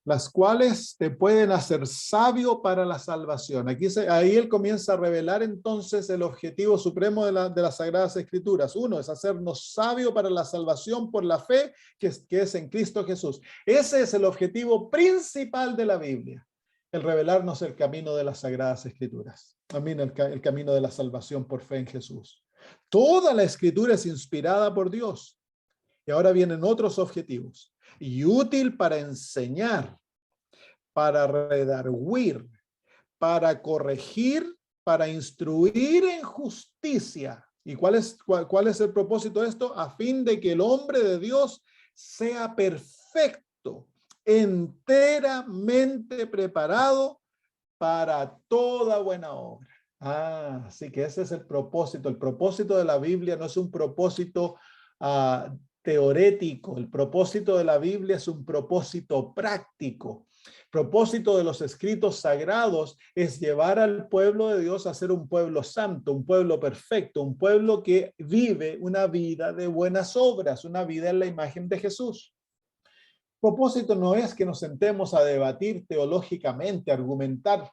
las cuales te pueden hacer sabio para la salvación. Ahí él comienza a revelar entonces el objetivo supremo de las Sagradas Escrituras. Uno es hacernos sabio para la salvación por la fe que es en Cristo Jesús. Ese es el objetivo principal de la Biblia, el revelarnos el camino de las Sagradas Escrituras. También el camino de la salvación por fe en Jesús. Toda la Escritura es inspirada por Dios. Y ahora vienen otros objetivos. Y útil para enseñar, para redarguir, para corregir, para instruir en justicia. ¿Y cuál es el propósito de esto? A fin de que el hombre de Dios sea perfecto, enteramente preparado para toda buena obra. Así que ese es el propósito. El propósito de la Biblia no es un propósito teorético. El propósito de la Biblia es un propósito práctico. El propósito de los escritos sagrados es llevar al pueblo de Dios a ser un pueblo santo, un pueblo perfecto, un pueblo que vive una vida de buenas obras, una vida en la imagen de Jesús. Propósito no es que nos sentemos a debatir teológicamente, argumentar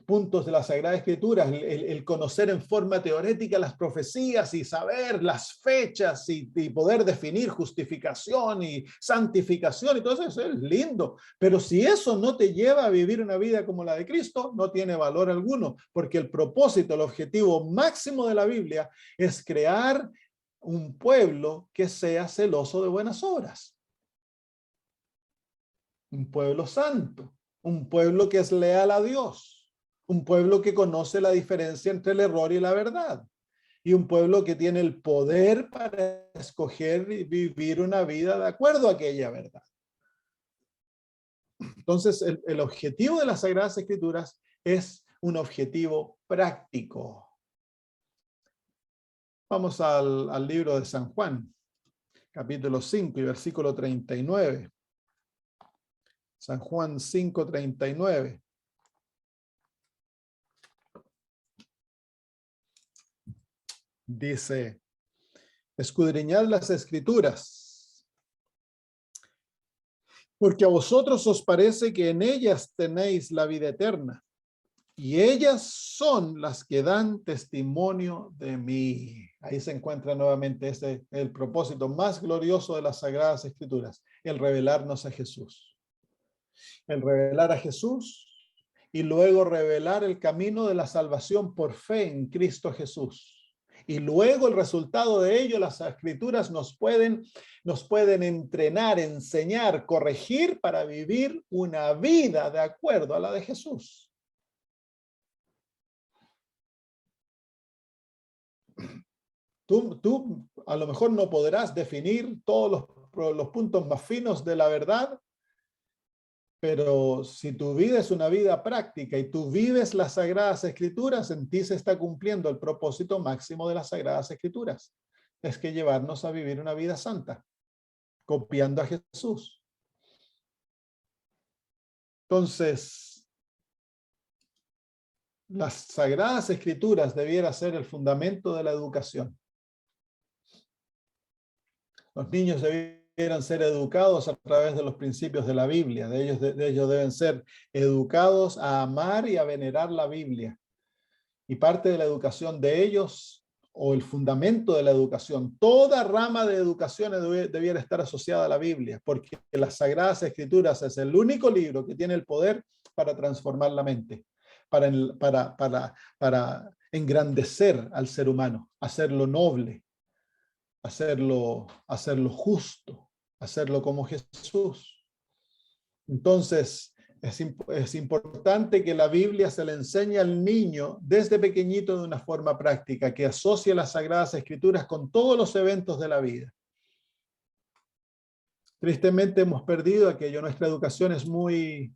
puntos de la Sagrada Escritura, el conocer en forma teorética las profecías y saber las fechas y poder definir justificación y santificación y todo eso es lindo. Pero si eso no te lleva a vivir una vida como la de Cristo, no tiene valor alguno, porque el propósito, el objetivo máximo de la Biblia es crear un pueblo que sea celoso de buenas obras. Un pueblo santo, un pueblo que es leal a Dios, un pueblo que conoce la diferencia entre el error y la verdad, y un pueblo que tiene el poder para escoger y vivir una vida de acuerdo a aquella verdad. Entonces, el objetivo de las Sagradas Escrituras es un objetivo práctico. Vamos al libro de San Juan, capítulo 5 y versículo 39. San Juan 5:39. Dice, escudriñad las Escrituras, porque a vosotros os parece que en ellas tenéis la vida eterna, y ellas son las que dan testimonio de mí. Ahí se encuentra nuevamente el propósito más glorioso de las Sagradas Escrituras, el revelarnos a Jesús. El revelar a Jesús y luego revelar el camino de la salvación por fe en Cristo Jesús. Y luego el resultado de ello, las Escrituras nos pueden entrenar, enseñar, corregir para vivir una vida de acuerdo a la de Jesús. Tú a lo mejor no podrás definir todos los puntos más finos de la verdad, pero si tu vida es una vida práctica y tú vives las Sagradas Escrituras, en ti se está cumpliendo el propósito máximo de las Sagradas Escrituras. Es que llevarnos a vivir una vida santa, copiando a Jesús. Entonces, las Sagradas Escrituras debiera ser el fundamento de la educación. Los niños debieran ser educados a través de los principios de la Biblia. De ellos deben ser educados a amar y a venerar la Biblia. Y parte de la educación de ellos, o el fundamento de la educación, toda rama de educación debiera estar asociada a la Biblia, porque las Sagradas Escrituras es el único libro que tiene el poder para transformar la mente, para engrandecer al ser humano, hacerlo noble, hacerlo justo, hacerlo como Jesús. Entonces, es importante que la Biblia se le enseñe al niño desde pequeñito de una forma práctica, que asocie las Sagradas Escrituras con todos los eventos de la vida. Tristemente hemos perdido aquello. Nuestra educación es muy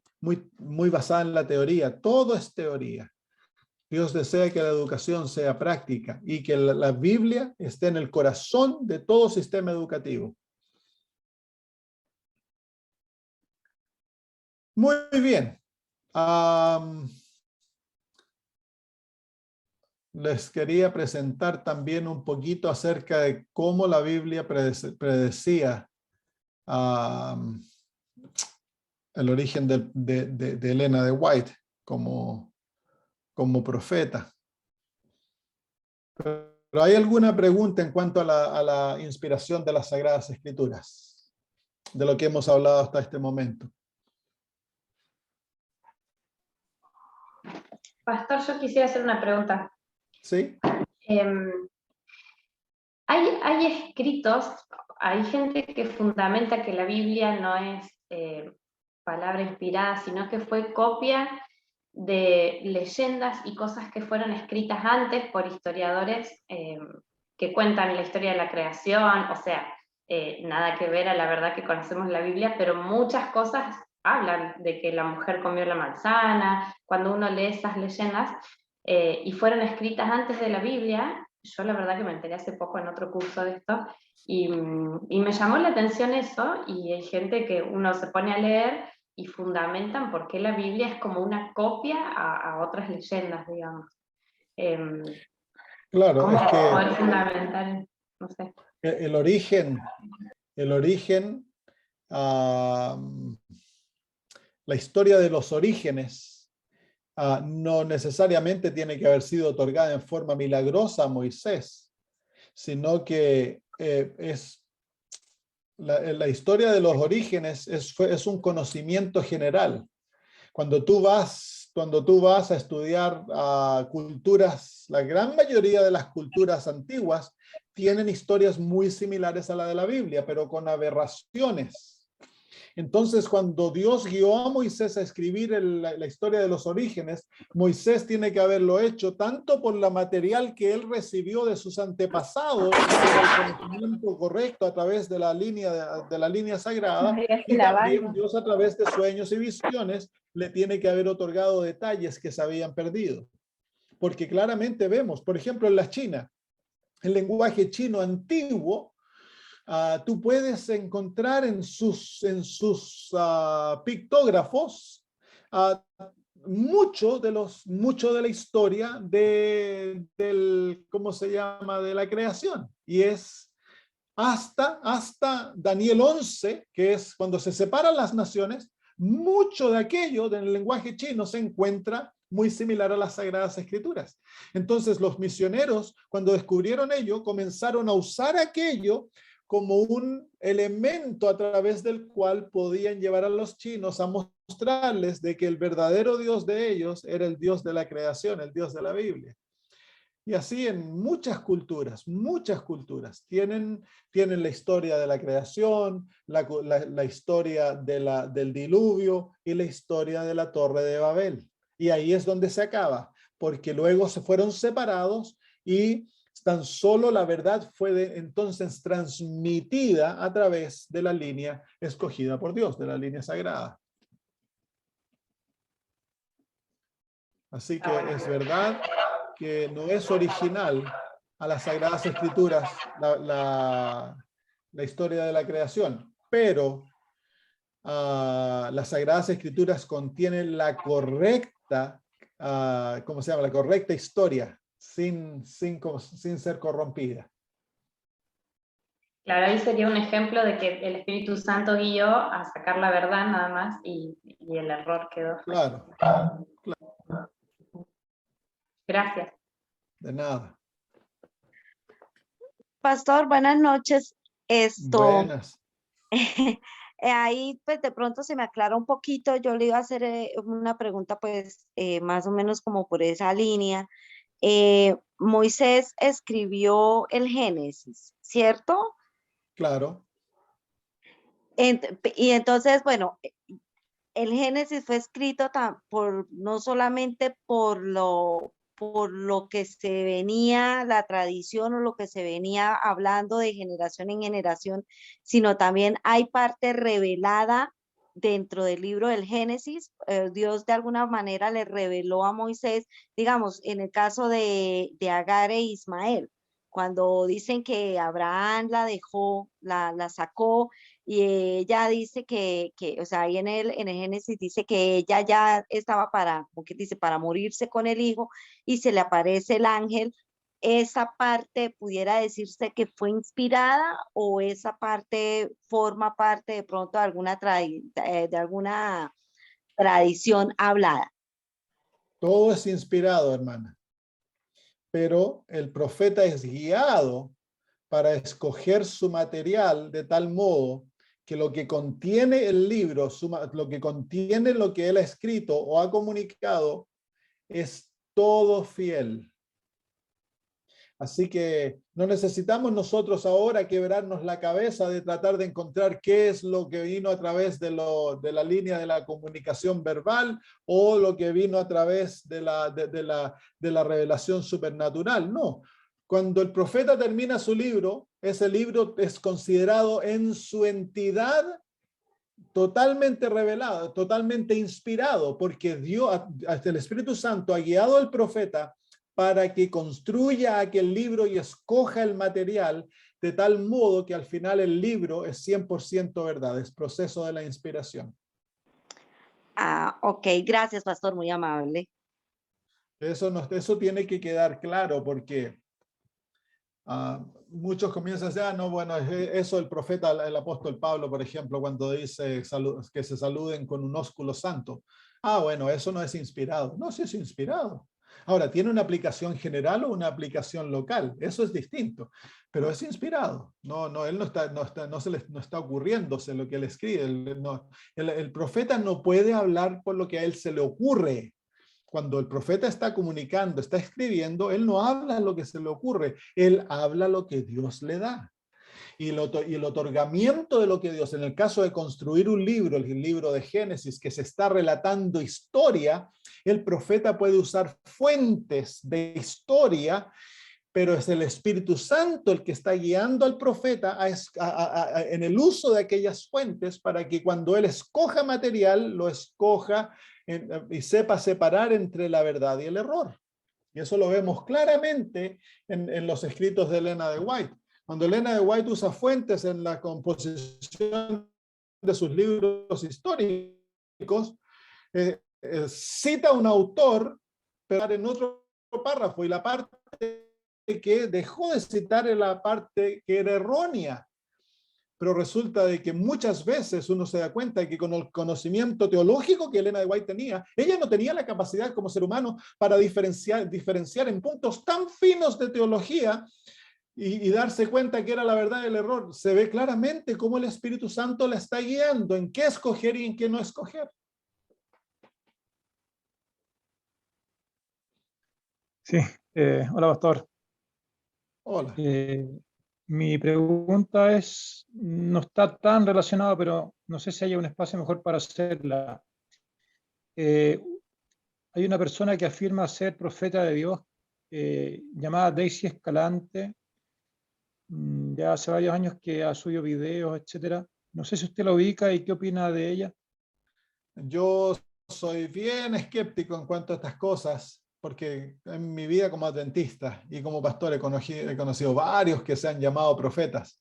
basada en la teoría. Todo es teoría. Dios desea que la educación sea práctica y que la Biblia esté en el corazón de todo sistema educativo. Muy bien. Les quería presentar también un poquito acerca de cómo la Biblia predecía el origen de Elena de White como profeta. Pero ¿hay alguna pregunta en cuanto a la inspiración de las Sagradas Escrituras, de lo que hemos hablado hasta este momento? Pastor, yo quisiera hacer una pregunta. ¿Sí? Hay escritos, hay gente que fundamenta que la Biblia no es palabra inspirada, sino que fue copia de leyendas y cosas que fueron escritas antes por historiadores que cuentan la historia de la creación, o sea, nada que ver a la verdad que conocemos la Biblia, pero muchas cosas hablan de que la mujer comió la manzana, cuando uno lee esas leyendas, y fueron escritas antes de la Biblia. Yo la verdad que me enteré hace poco en otro curso de esto, y me llamó la atención eso, y hay gente que uno se pone a leer y fundamentan por qué la Biblia es como una copia a otras leyendas, digamos. Claro, ¿Cómo es que poder fundamentar? No sé. el origen, el origen, ah, la historia de los orígenes, no necesariamente tiene que haber sido otorgada en forma milagrosa a Moisés, sino que es la historia de los orígenes es un conocimiento general. Cuando tú vas a estudiar culturas, la gran mayoría de las culturas antiguas tienen historias muy similares a la de la Biblia, pero con aberraciones. Entonces, cuando Dios guió a Moisés a escribir la historia de los orígenes, Moisés tiene que haberlo hecho tanto por la material que él recibió de sus antepasados, que era el conocimiento correcto a través de la línea sagrada, y también Dios a través de sueños y visiones le tiene que haber otorgado detalles que se habían perdido. Porque claramente vemos, por ejemplo, en la China, el lenguaje chino antiguo, tú puedes encontrar en sus pictógrafos mucho de la historia ¿cómo se llama?, de la creación. Y es hasta Daniel 11, que es cuando se separan las naciones, mucho de aquello del lenguaje chino se encuentra muy similar a las Sagradas Escrituras. Entonces los misioneros, cuando descubrieron ello, comenzaron a usar aquello como un elemento a través del cual podían llevar a los chinos a mostrarles de que el verdadero Dios de ellos era el Dios de la creación, el Dios de la Biblia. Y así en muchas culturas tienen la historia de la creación, la historia del diluvio y la historia de la Torre de Babel. Y ahí es donde se acaba, porque luego se fueron separados y tan solo la verdad fue entonces transmitida a través de la línea escogida por Dios, de la línea sagrada. Así que es verdad que no es original a las Sagradas Escrituras la historia de la creación, pero las Sagradas Escrituras contienen la correcta, ¿cómo se llama?, la correcta historia, sin ser corrompida. Claro, ahí sería un ejemplo de que el Espíritu Santo guió a sacar la verdad nada más y el error quedó. Claro. Gracias. De nada. Pastor, buenas noches. Buenas. Ahí pues de pronto se me aclara un poquito. Yo le iba a hacer una pregunta pues más o menos como por esa línea. Moisés escribió el Génesis, ¿cierto? Claro. Y entonces, bueno, el Génesis fue escrito no solamente por lo que se venía, la tradición o lo que se venía hablando de generación en generación, sino también hay parte revelada dentro del libro del Génesis. Dios de alguna manera le reveló a Moisés, digamos, en el caso de Agar e Ismael, cuando dicen que Abraham la dejó, la sacó, y ella dice o sea, ahí en el Génesis dice que ella ya estaba como que dice, para morirse con el hijo, y se le aparece el ángel. ¿Esa parte pudiera decirse que fue inspirada o esa parte forma parte de pronto de alguna tradición hablada? Todo es inspirado, hermana. Pero el profeta es guiado para escoger su material de tal modo que lo que contiene el libro, lo que contiene lo que él ha escrito o ha comunicado, es todo fiel. Así que no necesitamos nosotros ahora quebrarnos la cabeza de tratar de encontrar qué es lo que vino a través de la línea de la comunicación verbal o lo que vino a través de la revelación supernatural. No, Cuando el profeta termina su libro, ese libro es considerado en su entidad totalmente revelado, totalmente inspirado, porque Dios, hasta el Espíritu Santo ha guiado al profeta para que construya aquel libro y escoja el material de tal modo que al final el libro es 100% verdad, es proceso de la inspiración. Ah, ok, gracias, pastor, muy amable. Eso tiene que quedar claro porque muchos comienzan a decir, no, bueno, eso el profeta, el apóstol Pablo, por ejemplo, cuando dice que se saluden con un ósculo santo. Bueno, eso no es inspirado. No, sí es inspirado. Ahora, ¿tiene una aplicación general o una aplicación local? Eso es distinto, pero es inspirado. Él no está ocurriéndose lo que él escribe. El profeta no puede hablar por lo que a él se le ocurre. Cuando el profeta está comunicando, está escribiendo, él no habla lo que se le ocurre, él habla lo que Dios le da. Y el otorgamiento de lo que Dios, en el caso de construir un libro, el libro de Génesis, que se está relatando historia, el profeta puede usar fuentes de historia, pero es el Espíritu Santo el que está guiando al profeta en el uso de aquellas fuentes para que cuando él escoja material, lo escoja y sepa separar entre la verdad y el error. Y eso lo vemos claramente en los escritos de Elena de White. Cuando Elena de White usa fuentes en la composición de sus libros históricos, cita a un autor, pero en otro párrafo, y la parte que dejó de citar en la parte que era errónea. Pero resulta de que muchas veces uno se da cuenta de que con el conocimiento teológico que Elena de White tenía, ella no tenía la capacidad como ser humano para diferenciar en puntos tan finos de teología y darse cuenta que era la verdad y el error. Se ve claramente cómo el Espíritu Santo la está guiando en qué escoger y en qué no escoger. Sí, hola pastor. Hola. Mi pregunta no está tan relacionada, pero no sé si hay un espacio mejor para hacerla. Hay una persona que afirma ser profeta de Dios, llamada Daisy Escalante, ya hace varios años que ha subido videos, etcétera. No sé si usted la ubica y qué opina de ella. Yo soy bien escéptico en cuanto a estas cosas, porque en mi vida como adventista y como pastor he conocido varios que se han llamado profetas.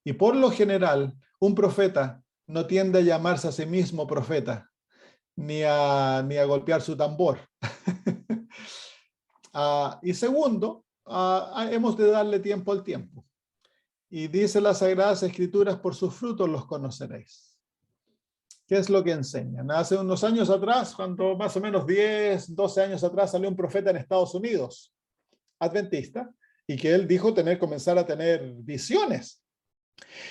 Y por lo general, un profeta no tiende a llamarse a sí mismo profeta, ni a golpear su tambor. Y segundo, hemos de darle tiempo al tiempo. Y dice las Sagradas Escrituras, por sus frutos los conoceréis. ¿Qué es lo que enseñan? Hace unos años atrás, cuando más o menos 10, 12 años atrás, salió un profeta en Estados Unidos, adventista, y que él dijo comenzar a tener visiones.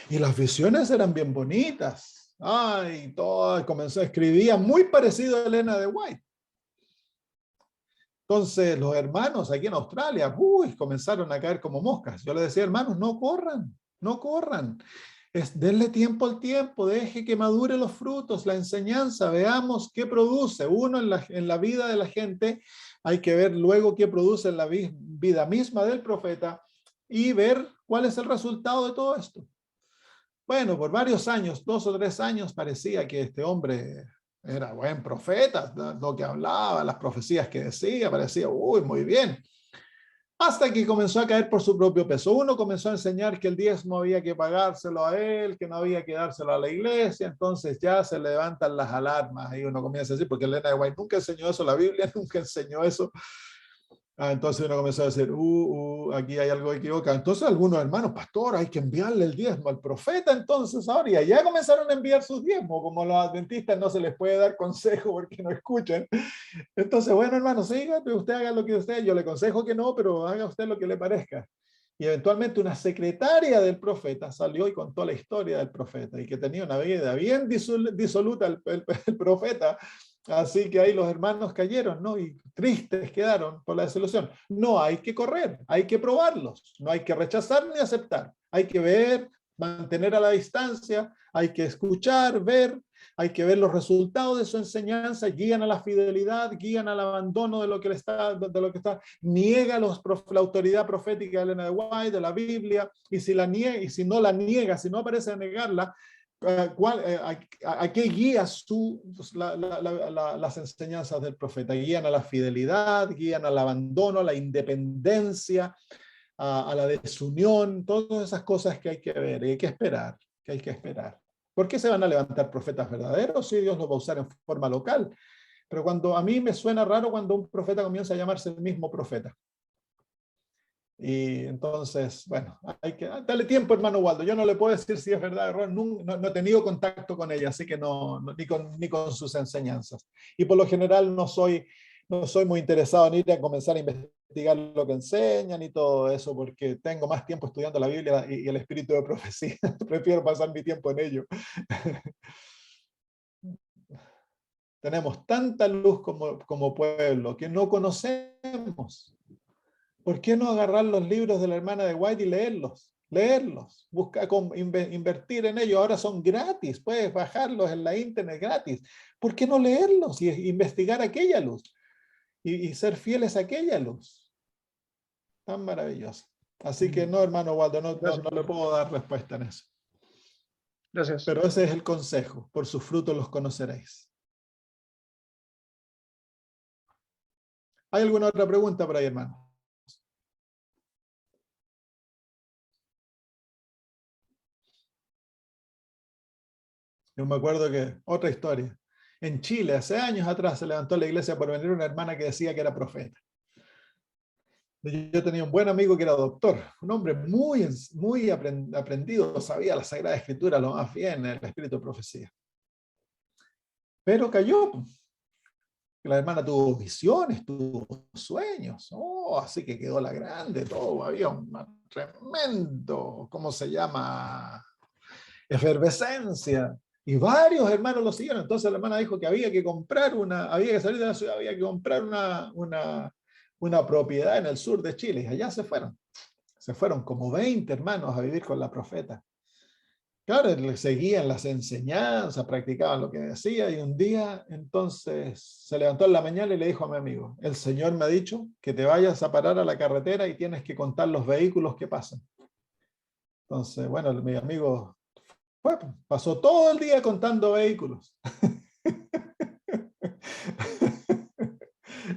Y las visiones eran bien bonitas. Escribía muy parecido a Elena de White. Entonces los hermanos aquí en Australia, comenzaron a caer como moscas. Yo les decía, hermanos, no corran, no corran. Denle tiempo al tiempo, deje que madure los frutos, la enseñanza, veamos qué produce. Uno en la vida de la gente, hay que ver luego qué produce en la vida misma del profeta y ver cuál es el resultado de todo esto. Bueno, por varios años, 2 o 3 años, parecía que este hombre era buen profeta, lo que hablaba, las profecías que decía, parecía, muy bien. Hasta que comenzó a caer por su propio peso. Uno comenzó a enseñar que el diezmo había que pagárselo a él, que no había que dárselo a la iglesia, entonces ya se levantan las alarmas y uno comienza a decir, porque Elena de White nunca enseñó eso, la Biblia nunca enseñó eso. Entonces uno comenzó a decir, aquí hay algo equivocado. Entonces algunos hermanos, pastor, hay que enviarle el diezmo al profeta entonces ahora. Y ya comenzaron a enviar sus diezmos, como los adventistas no se les puede dar consejo porque no escuchan. Entonces, bueno, hermano, siga, usted haga lo que usted, yo le aconsejo que no, pero haga usted lo que le parezca. Y eventualmente una secretaria del profeta salió y contó la historia del profeta y que tenía una vida bien disoluta el profeta. Así que ahí los hermanos cayeron, ¿no? Y tristes quedaron por la desilusión. No hay que correr, hay que probarlos. No hay que rechazar ni aceptar. Hay que ver mantener a la distancia, hay que escuchar, ver, hay que ver los resultados de su enseñanza, guían a la fidelidad, guían al abandono de lo que está, niega la autoridad profética de Elena de White, de la Biblia, y si la niega, y si no la niega, si no aparece a negarla, ¿a qué guía las enseñanzas del profeta? Guían a la fidelidad, guían al abandono, a la independencia, a la desunión, todas esas cosas que hay que ver y hay que esperar, ¿Por qué se van a levantar profetas verdaderos? Sí, Dios los va a usar en forma local, pero a mí me suena raro cuando un profeta comienza a llamarse el mismo profeta. Y entonces, bueno, hay que darle tiempo, hermano Waldo. Yo no le puedo decir si es verdad o error, no he tenido contacto con ella, así que ni con sus enseñanzas. Y por lo general no soy muy interesado en ir a comenzar a investigar lo que enseñan y todo eso, porque tengo más tiempo estudiando la Biblia y el espíritu de profecía. Prefiero pasar mi tiempo en ello. Tenemos tanta luz como pueblo que no conocemos. ¿Por qué no agarrar los libros de la hermana de White y leerlos? Buscar, invertir en ellos. Ahora son gratis, puedes bajarlos en la internet gratis. ¿Por qué no leerlos y investigar aquella luz? Y ser fieles a aquella luz. Tan maravillosa. Así que no, hermano Waldo, no le puedo dar respuesta en eso. Gracias. Pero ese es el consejo. Por sus frutos los conoceréis. ¿Hay alguna otra pregunta por ahí, hermano? Yo me acuerdo que, otra historia, en Chile, hace años atrás, se levantó la iglesia por venir una hermana que decía que era profeta. Yo tenía un buen amigo que era doctor, un hombre muy aprendido, sabía la Sagrada Escritura lo más bien, el espíritu de profecía. Pero cayó. La hermana tuvo visiones, tuvo sueños, así que quedó la grande, todo, había un tremendo, ¿cómo se llama? Efervescencia. Y varios hermanos lo siguieron. Entonces la hermana dijo que había que salir de la ciudad, había que comprar una propiedad en el sur de Chile. Y allá se fueron. Se fueron como 20 hermanos a vivir con la profeta. Claro, le seguían las enseñanzas, practicaban lo que decía, y un día entonces se levantó en la mañana y le dijo a mi amigo: el Señor me ha dicho que te vayas a parar a la carretera y tienes que contar los vehículos que pasan. Entonces, bueno, mi amigo pasó todo el día contando vehículos.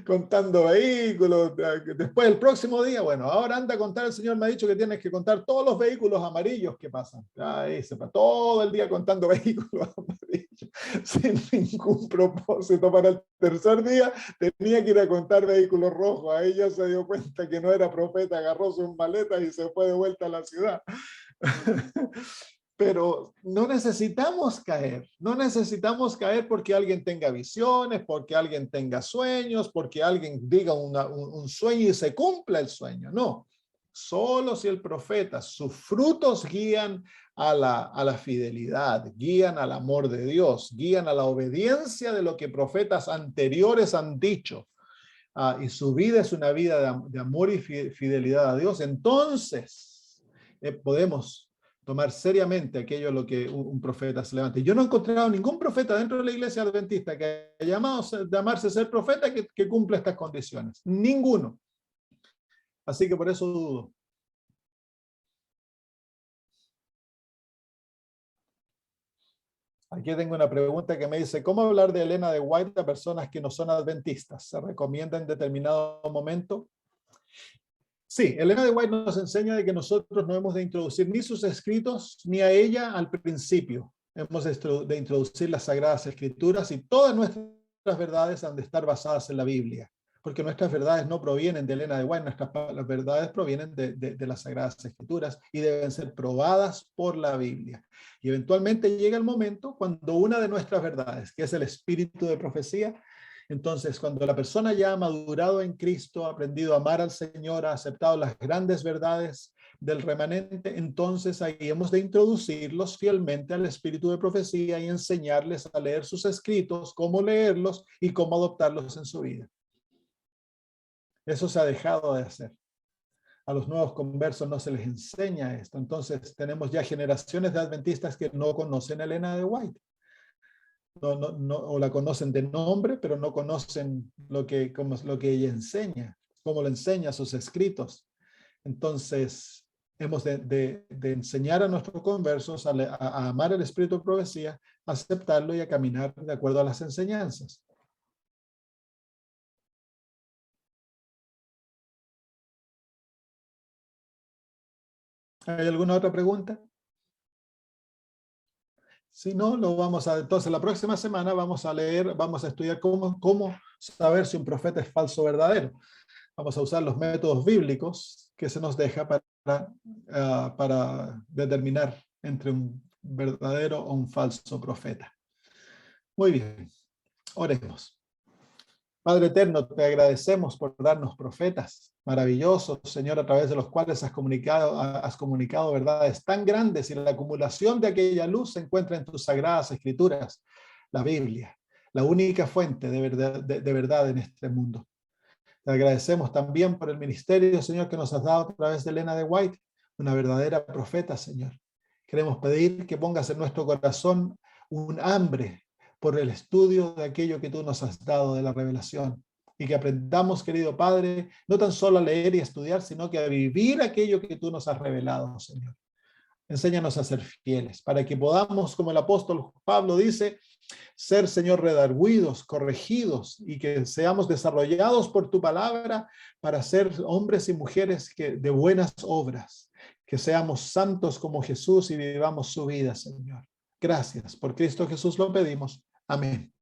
Contando vehículos. Después, el próximo día, bueno, ahora anda a contar, el Señor me ha dicho que tienes que contar todos los vehículos amarillos que pasan. Ahí se va todo el día contando vehículos amarillos, sin ningún propósito. Para el tercer día tenía que ir a contar vehículos rojos. Ahí ya se dio cuenta que no era profeta, agarró sus maletas y se fue de vuelta a la ciudad. Pero no necesitamos caer porque alguien tenga visiones, porque alguien tenga sueños, porque alguien diga un sueño y se cumpla el sueño. No, solo si el profeta, sus frutos guían a la fidelidad, guían al amor de Dios, guían a la obediencia de lo que profetas anteriores han dicho, y su vida es una vida de amor y fidelidad a Dios, entonces podemos tomar seriamente aquello lo que un profeta se levante. Yo no he encontrado ningún profeta dentro de la iglesia adventista que haya llamarse ser profeta que cumpla estas condiciones. Ninguno. Así que por eso dudo. Aquí tengo una pregunta que me dice: ¿cómo hablar de Elena de White a personas que no son adventistas? ¿Se recomienda en determinado momento? Sí, Elena de White nos enseña de que nosotros no hemos de introducir ni sus escritos ni a ella al principio. Hemos de introducir las Sagradas Escrituras, y todas nuestras verdades han de estar basadas en la Biblia, porque nuestras verdades no provienen de Elena de White, las verdades provienen de las Sagradas Escrituras y deben ser probadas por la Biblia. Y eventualmente llega el momento cuando una de nuestras verdades, que es el espíritu de profecía, entonces, cuando la persona ya ha madurado en Cristo, ha aprendido a amar al Señor, ha aceptado las grandes verdades del remanente, entonces ahí hemos de introducirlos fielmente al espíritu de profecía y enseñarles a leer sus escritos, cómo leerlos y cómo adoptarlos en su vida. Eso se ha dejado de hacer. A los nuevos conversos no se les enseña esto. Entonces tenemos ya generaciones de adventistas que no conocen a Elena de White. O la conocen de nombre, pero no conocen lo que ella enseña, cómo lo enseña, sus escritos. Entonces, hemos de enseñar a nuestros conversos a amar el espíritu de profecía, a aceptarlo y a caminar de acuerdo a las enseñanzas. ¿Hay alguna otra pregunta? Si no, entonces la próxima semana vamos a estudiar cómo saber si un profeta es falso o verdadero. Vamos a usar los métodos bíblicos que se nos deja para determinar entre un verdadero o un falso profeta. Muy bien, oremos. Padre eterno, te agradecemos por darnos profetas maravillosos, Señor, a través de los cuales has comunicado verdades tan grandes, y la acumulación de aquella luz se encuentra en tus sagradas escrituras, la Biblia, la única fuente de verdad en este mundo. Te agradecemos también por el ministerio, Señor, que nos has dado a través de Elena de White, una verdadera profeta, Señor. Queremos pedir que pongas en nuestro corazón un hambre por el estudio de aquello que tú nos has dado de la revelación, y que aprendamos, querido Padre, no tan solo a leer y estudiar, sino que a vivir aquello que tú nos has revelado, Señor. Enséñanos a ser fieles, para que podamos, como el apóstol Pablo dice, ser, Señor, redarguidos, corregidos, y que seamos desarrollados por tu palabra para ser hombres y mujeres de buenas obras, que seamos santos como Jesús y vivamos su vida, Señor. Gracias, por Cristo Jesús lo pedimos. Amén.